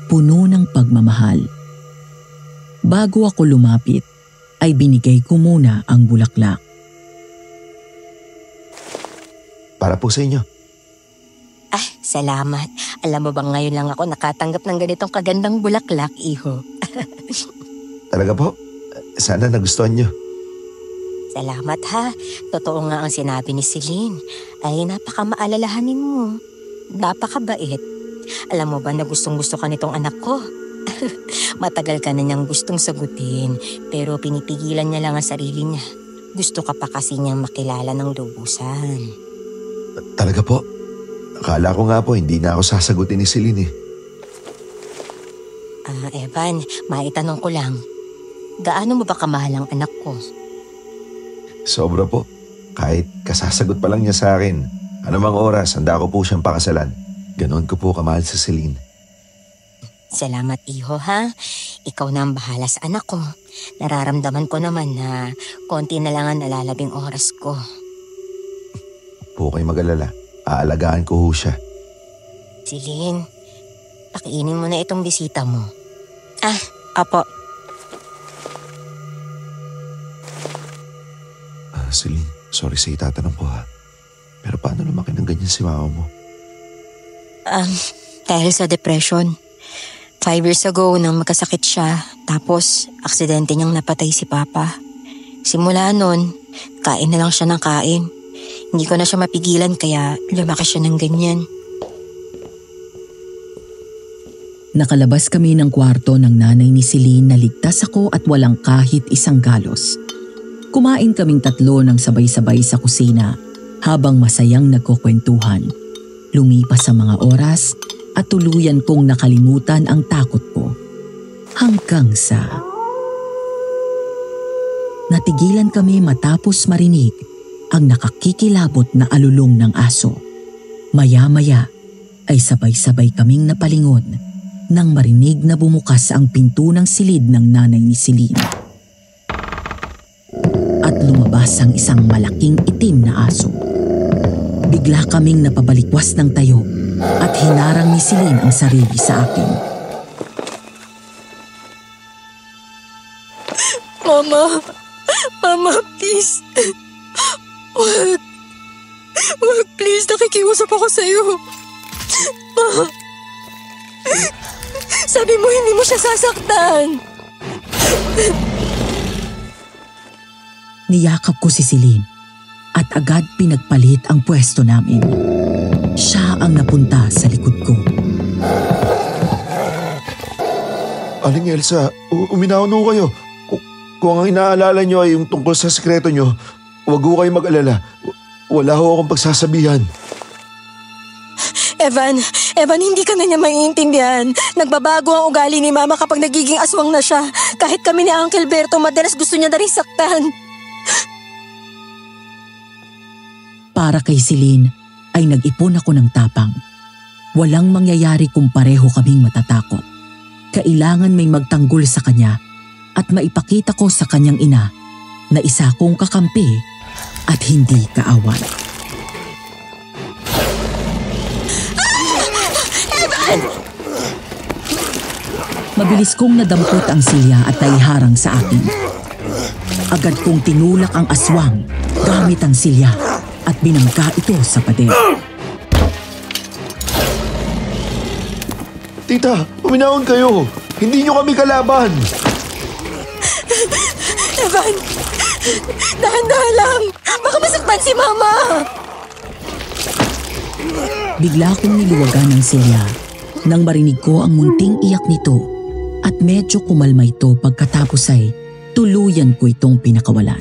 puno ng pagmamahal. Bago ako lumapit, ay binigay ko muna ang bulaklak. Para po sa inyo. Salamat. Alam mo bang ngayon lang ako nakatanggap ng ganitong kagandang bulaklak, iho? Talaga po? Sana nagustuhan nyo. Salamat ha. Totoo nga ang sinabi ni Celine. Ay napakamaalalahanin mo. Napakabait. Alam mo ba na gustong-gusto ka nitong anak ko? Matagal ka na niyang gustong sagutin, pero pinipigilan niya lang ang sarili niya. Gusto ka pa kasi niyang makilala ng lubusan. Talaga po? Akala ko nga po hindi na ako sasagutin ni Celine eh. Evan, maitanong ko lang. Gaano mo ba kamahal ang anak ko? Sobra po. Kahit kasasagot pa lang niya sa akin, anumang oras, handa ko po siyang pakasalan. Ganon ko po kamahal sa Celine. Salamat, iho ha. Ikaw na ang bahala sa anak ko. Nararamdaman ko naman na konti na lang ang nalalabing oras ko. Po kayo mag-alala. Aalagaan ko ho siya. Celine, pakiinin mo na itong bisita mo. Apo. Celine, sorry sa itatanong ko ha. Pero paano lumaki ng ganyan si mama mo? Dahil sa depression. 5 years ago nang magkasakit siya, tapos aksidente niyang napatay si Papa. Simula nun, kain na lang siya ng kain. Hindi ko na siya mapigilan kaya lumaki siya ng ganyan. Nakalabas kami ng kwarto ng nanay ni Celine na ligtas ako at walang kahit isang galos. Kumain kaming tatlo ng sabay-sabay sa kusina habang masayang nagkukwentuhan. Lumipas ang mga oras at tuluyan kong nakalimutan ang takot ko. Hanggang sa natigilan kami matapos marinig ang nakakikilabot na alulong ng aso. Maya-maya ay sabay-sabay kaming napalingon nang marinig na bumukas ang pinto ng silid ng nanay ni Celine. At lumabas ang isang malaking itim na aso. Bigla kaming napabalikwas ng tayo at hinarang ni Celine ang sarili sa akin. Mama, please. Wag, please, nakikiusap ako sa'yo. Sabi mo hindi mo siya sasaktan. Niyakap ko si Celine at agad pinagpalit ang pwesto namin. Siya ang napunta sa likod ko. Aling Elsa, uminahon ho kayo. Kung ang inaalala nyo ay yung tungkol sa sekreto nyo, huwag ho kayo mag-alala. Wala ho akong pagsasabihan. Evan, hindi ka na niya maiintindihan. Nagbabago ang ugali ni Mama kapag nagiging aswang na siya. Kahit kami ni Uncle Berto, madalas gusto niya na rin saktan. Para kay Celine ay nag-ipon ako ng tapang. Walang mangyayari kung pareho kaming matatakot. Kailangan may magtanggol sa kanya at maipakita ko sa kanyang ina na isa kong kakampi at hindi kaaway. Mabilis kong nadampot ang silya at naiharang sa akin. Agad kong tinulak ang aswang gamit ang silya at binangga ito sa pader. Tita, uminahon kayo. Hindi nyo kami kalaban. Evan, dahan-dahan lang. Baka masaktan si Mama. Bigla kong niluwagan ng silya nang marinig ko ang munting iyak nito at medyo kumalma ito pagkatapos ay tuluyan ko itong pinakawalan.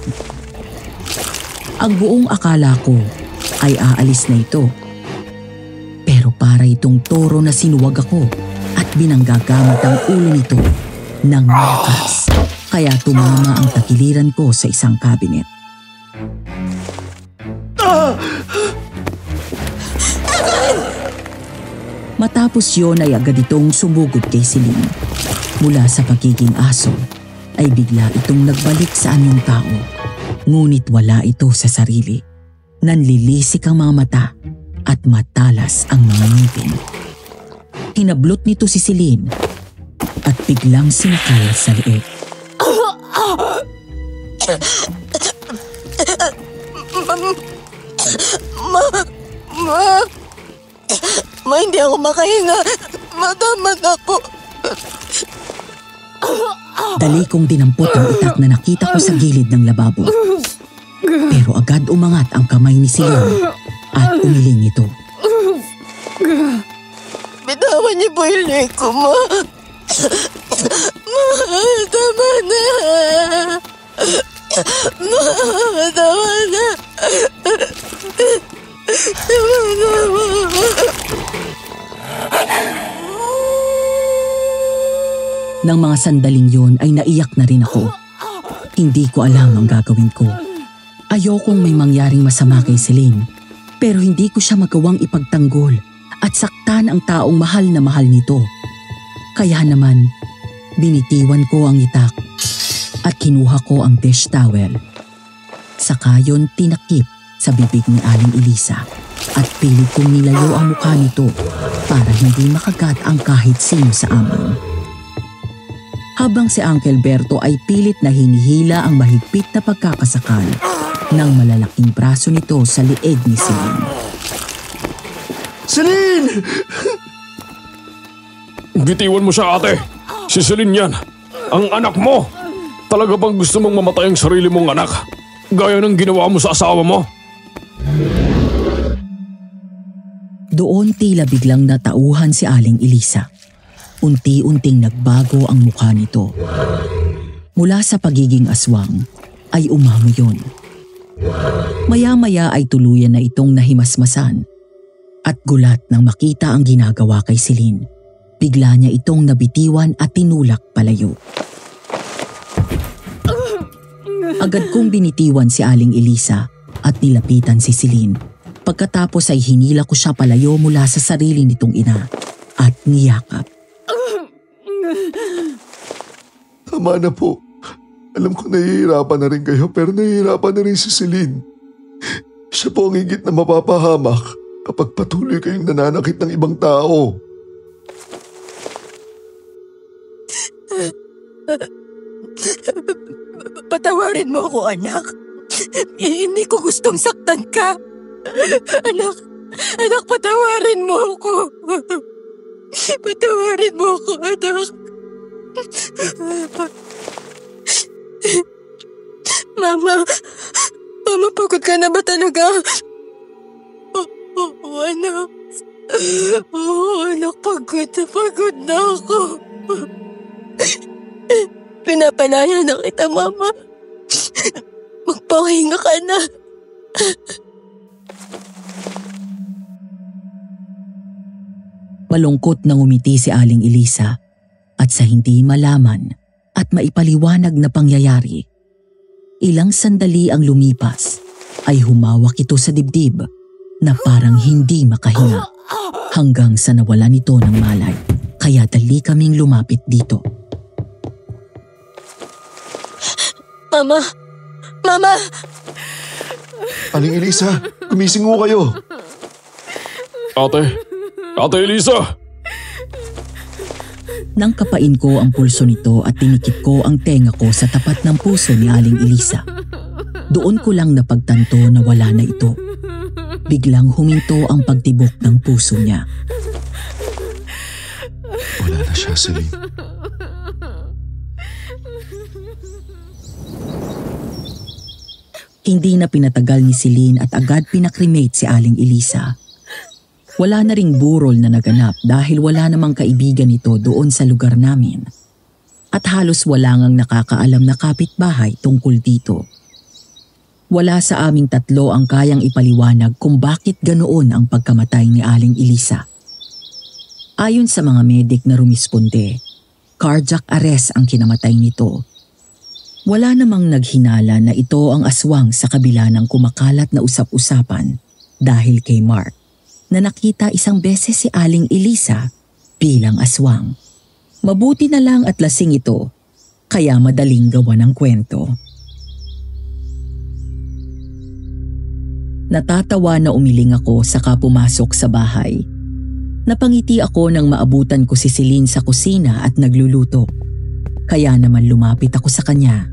Ang buong akala ko ay aalis na ito. Pero para itong toro na sinuwag ako at binanggagamit ang ulo nito ng malakas. Kaya tumama ang takiliran ko sa isang cabinet. Matapos yun ay agad itong sumugod kay Celine. Mula sa pagiging aso ay bigla itong nagbalik sa anyong tao. Ngunit wala ito sa sarili. Nanlilisik ang mga mata at matalas ang mga ngipin. Hinablot nito si Celine at biglang sinakal sa leeg. Ma, hindi ako makahinga. Matamat ako. Dali kong dinampot ang itak na nakita ko sa gilid ng lababo. Pero agad umangat ang kamay ni Celine at umiling ito. Bitawan niyo po yung leg ko, Ma. Ma, tama na. Ma, tama na. Tama na, Ma. Nang mga sandaling yon ay naiyak na rin ako. Hindi ko alam ang gagawin ko. Ayokong may mangyaring masama kay Celine, pero hindi ko siya magawang ipagtanggol at saktan ang taong mahal na mahal nito. Kaya naman, binitiwan ko ang itak at kinuha ko ang dish towel. Saka yon tinakip sa bibig ni Aling Elisa at pilit kong nilayo ang mukha nito para hindi makagat ang kahit sino sa amin. Habang si Uncle Berto ay pilit na hinihila ang mahigpit na pagkakasakal ng malalaking braso nito sa lieg ni Celine. Celine! Bitiwan mo siya, ate. Si Celine yan. Ang anak mo. Talaga bang gusto mong mamatay ang sarili mong anak? Gaya ng ginawa mo sa asawa mo? Doon tila biglang natauhan si Aling Elisa. Unti-unting nagbago ang mukha nito. Mula sa pagiging aswang ay umamo yun. Maya-maya ay tuluyan na itong nahimasmasan at gulat nang makita ang ginagawa kay Celine. Bigla niya itong nabitiwan at tinulak palayo. Agad kong binitiwan si Aling Elisa at nilapitan si Celine. Pagkatapos ay hinila ko siya palayo mula sa sarili nitong ina at niyakap. Tama na po. Alam ko nahihirapan na rin kayo pero nahihirapan na rin si Celine. Siya po ang higit na mapapahamak kapag patuloy kayong nananakit ng ibang tao. Patawarin mo ako, anak. Hindi ko gustong saktan ka. Anak, patawarin mo ako. Patawarin mo ako, anak. Mama, pagod ka na ba talaga? Oo, anak. Anak, pagod na ako. Pinapalaya na kita, Mama. Magpahinga ka na. Malungkot nang umiti si Aling Elisa at sa hindi malaman at maipaliwanag na pangyayari. Ilang sandali ang lumipas ay humawak ito sa dibdib na parang hindi makahinga hanggang sa nawala nito ng malay. Kaya dali kaming lumapit dito. Mama! Aling Elisa, gumising mo kayo. Ate Elisa! Nang kapain ko ang pulso nito at tinikip ko ang tenga ko sa tapat ng puso ni Aling Elisa, doon ko lang napagtanto na wala na ito. Biglang huminto ang pagtibok ng puso niya. Wala na siya, Celine. Hindi na pinatagal ni Celine at agad pinakremate si Aling Elisa. Wala na ring burol na naganap dahil wala namang kaibigan ito doon sa lugar namin. At halos wala ngang nakakaalam na kapitbahay tungkol dito. Wala sa aming tatlo ang kayang ipaliwanag kung bakit ganoon ang pagkamatay ni Aling Elisa. Ayon sa mga medik na rumisponde, cardiac arrest ang kinamatay nito. Wala namang naghinala na ito ang aswang sa kabila ng kumakalat na usap-usapan dahil kay Mark na nakita isang beses si Aling Elisa bilang aswang. Mabuti na lang at lasing ito, kaya madaling gawa ng kwento. Natatawa na umiling ako saka pumasok sa bahay. Napangiti ako nang maabutan ko si Celine sa kusina at nagluluto. Kaya naman lumapit ako sa kanya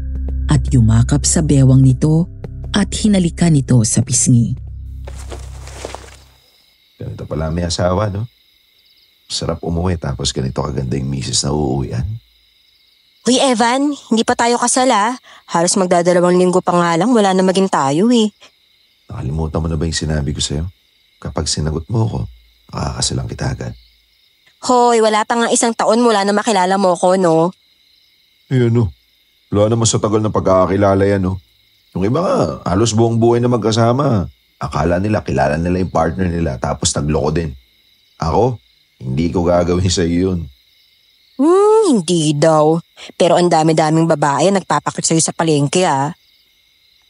at yumakap sa bewang nito at hinalikan ito sa pisngi. Ganito pala may asawa, no? Sarap umuwi tapos ganito kaganda yung misis na uuwian. Uy, Evan, hindi pa tayo kasal Halos magdadalawang linggo pa nga lang, wala na maging tayo Nakalimutan mo na ba yung sinabi ko sa'yo? Kapag sinagot mo ako, makakasalang kita agad. Hoy, wala pa nga 1 taon mula na makilala mo ko, no? Wala naman sa tagal na pagkakakilala yan, no? Yung iba nga, halos buong buhay na magkasama. Akala nila, kilala nila yung partner nila tapos nagloko din. Ako, hindi ko gagawin sa iyo yun. Hindi daw. Pero ang dami-daming babae nagpapakit sa'yo sa palengke,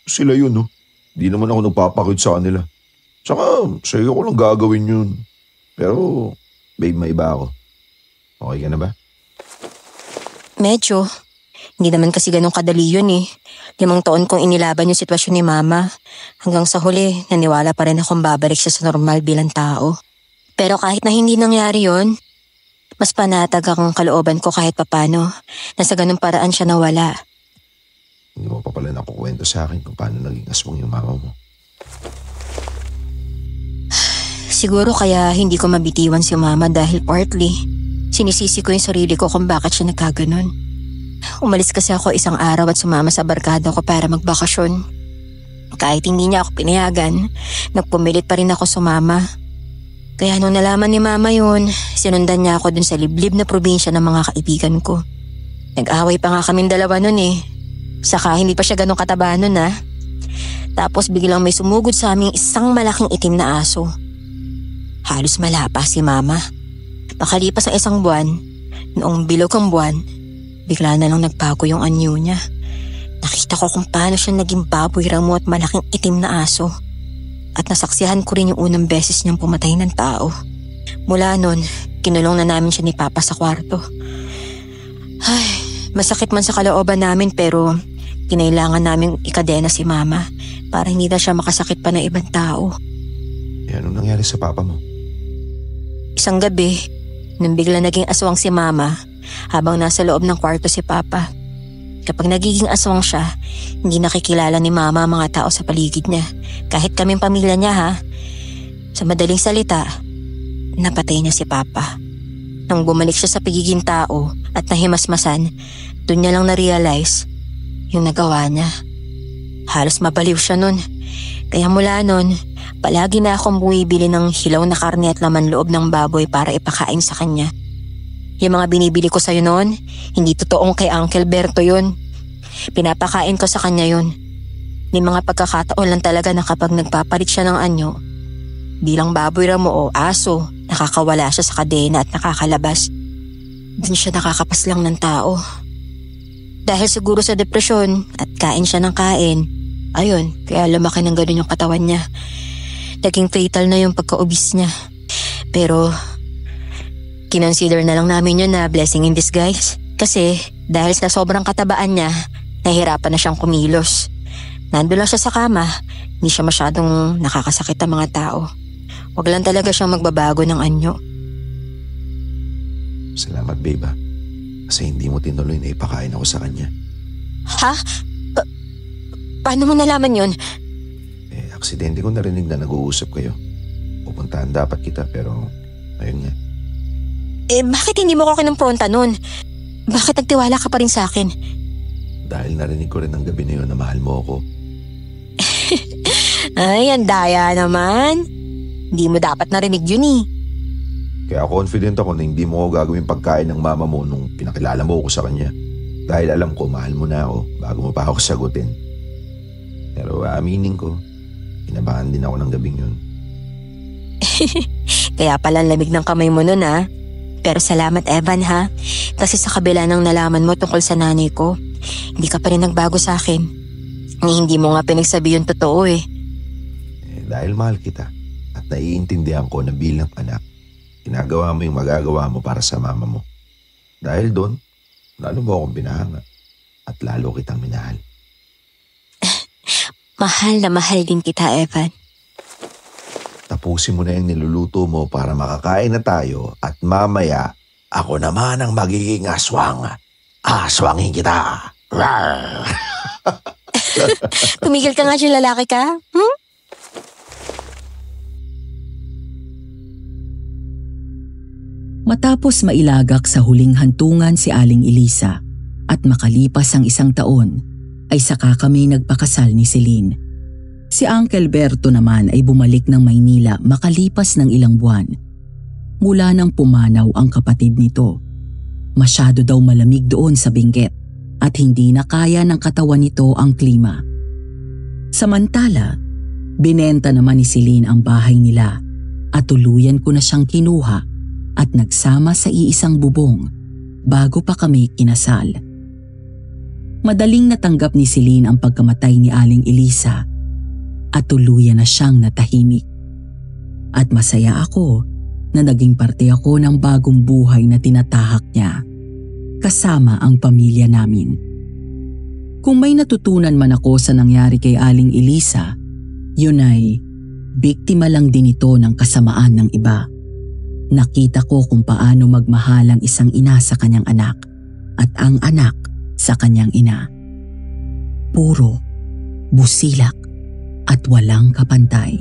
Sila yun, no? Di naman ako nagpapakit sa kanila. Tsaka, sa'yo ko lang gagawin yun. Pero, babe, may iba ako. Okay ka na ba? Medyo. Hindi naman kasi ganun kadali yun 5 taon kong inilaban yung sitwasyon ni Mama. Hanggang sa huli, naniwala pa rin akong babalik siya sa normal bilang tao. Pero kahit na hindi nangyari yun, mas panatag ang kalooban ko kahit papano na sa ganun paraan siya nawala. Hindi mo pa pala nakukwento sa akin kung paano naging aswang yung mama mo. Siguro kaya hindi ko mabitiwan si Mama dahil partly, sinisisi ko yung sarili ko kung bakit siya nagkaganon. Umalis kasi ako 1 araw at sumama sa barkada ko para magbakasyon. Kahit hindi niya ako pinayagan, nagpumilit pa rin ako sumama. Kaya nung nalaman ni Mama yun, sinundan niya ako dun sa liblib na probinsya ng mga kaibigan ko. Nag-away pa nga kaming dalawa nun Saka hindi pa siya ganun kataba nun Tapos biglang may sumugod sa aming isang malaking itim na aso. Halos malapa si Mama. Makalipas ang 1 buwan, noong bilog ang buwan, bigla na lang nagbago yung anyo niya. Nakita ko kung paano siya naging baboy ramo at malaking itim na aso. At nasaksihan ko rin yung unang beses niyang pumatay ng tao. Mula nun, kinulong na namin siya ni Papa sa kwarto. Ay, masakit man sa kalooban namin pero kinailangan namin ikadena si Mama para hindi na siya makasakit pa ng ibang tao. Anong nangyari sa papa mo? Isang gabi, nung bigla naging aswang si Mama habang nasa loob ng kwarto si Papa. Kapag nagiging aswang siya, hindi nakikilala ni Mama ang mga tao sa paligid niya. Kahit kaming pamilya niya Sa madaling salita, napatay niya si Papa. Nang bumalik siya sa pagiging tao at nahimasmasan, doon niya lang na-realize yung nagawa niya. Halos mabaliw siya nun. Kaya mula nun, palagi na akong bumibili ng hilaw na karne at laman loob ng baboy para ipakain sa kanya. Yung mga binibili ko sa'yo noon, hindi totoong kay Uncle Berto yun. Pinapakain ko sa kanya yun. May mga pagkakataon lang talaga na kapag nagpapalit siya ng anyo, bilang baboy ramo o aso, nakakawala siya sa kadena at nakakalabas. Doon siya nakakapaslang ng tao. Dahil siguro sa depresyon at kain siya ng kain, ayun, kaya lumaki ng ganun yung katawan niya. Naging fatal na yung pagka-obese niya. Pero kinonsider na lang namin yun na blessing in disguise. Kasi dahil sa sobrang katabaan niya, nahihirapan na siyang kumilos. Nandun lang siya sa kama, hindi siya masyadong nakakasakit ang mga tao. Wag lang talaga siyang magbabago ng anyo. Salamat, babe. Kasi hindi mo tinuloy na ipakain ako sa kanya. Ha? Paano mo nalaman yun? Aksidente ko narinig na nag-uusap kayo. Pupuntahan dapat kita pero ayun nga. Bakit hindi mo ko kinumpronta nun? Bakit nagtiwala ka pa rin sa akin? Dahil narinig ko rin ang gabi na yun na mahal mo ako. Ay, ang daya naman. Hindi mo dapat narinig yun eh. Kaya confident ako na hindi mo ako gagawin pagkain ng mama mo nung pinakilala mo ako sa kanya. Dahil alam ko mahal mo na ako bago mo pa ako sagutin. Pero aaminin ko, kinabahan din ako ng gabing yun. Kaya pala lamig ng kamay mo nun ha. Pero salamat Evan ha. Kasi sa kabila ng nalaman mo tungkol sa nanay ko, hindi ka pa rin nagbago sa akin. Hindi mo nga pinagsabi yung totoo eh. Dahil mahal kita at naiintindihan ko na bilang anak, ginagawa mo yung magagawa mo para sa mama mo. Dahil doon, lalo mo akong binahanga at lalo kitang minahal. Mahal na mahal din kita, Evan. Tapusin mo na yung niluluto mo para makakain na tayo at mamaya, ako naman ang magiging aswang. Aswangin kita. Rawr! Tumigil ka nga siya, lalaki ka? Matapos mailagak sa huling hantungan si Aling Elisa at makalipas ang 1 taon, ay saka kami nagpakasal ni Celine. Si Uncle Berto naman ay bumalik ng Maynila makalipas ng ilang buwan. Mula nang pumanaw ang kapatid nito. Masyado daw malamig doon sa Benguet at hindi na kaya ng katawan nito ang klima. Samantala, binenta naman ni Celine ang bahay nila at tuluyan ko na siyang kinuha at nagsama sa iisang bubong bago pa kami kinasal. Madaling natanggap ni Celine ang pagkamatay ni Aling Elisa at tuluyan na siyang natahimik. At masaya ako na naging parte ako ng bagong buhay na tinatahak niya kasama ang pamilya namin. Kung may natutunan man ako sa nangyari kay Aling Elisa, yun ay biktima lang din ito ng kasamaan ng iba. Nakita ko kung paano magmahal ang isang ina sa kanyang anak at ang anak sa kanyang ina. Puro, busilak at walang kapantay.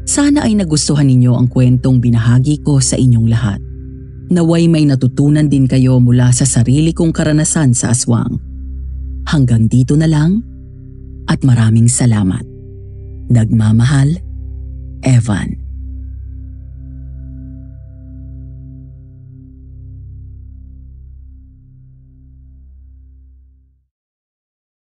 Sana ay nagustuhan ninyo ang kwentong binahagi ko sa inyong lahat. Naway may natutunan din kayo mula sa sarili kong karanasan sa aswang. Hanggang dito na lang at maraming salamat. Nagmamahal, Evan.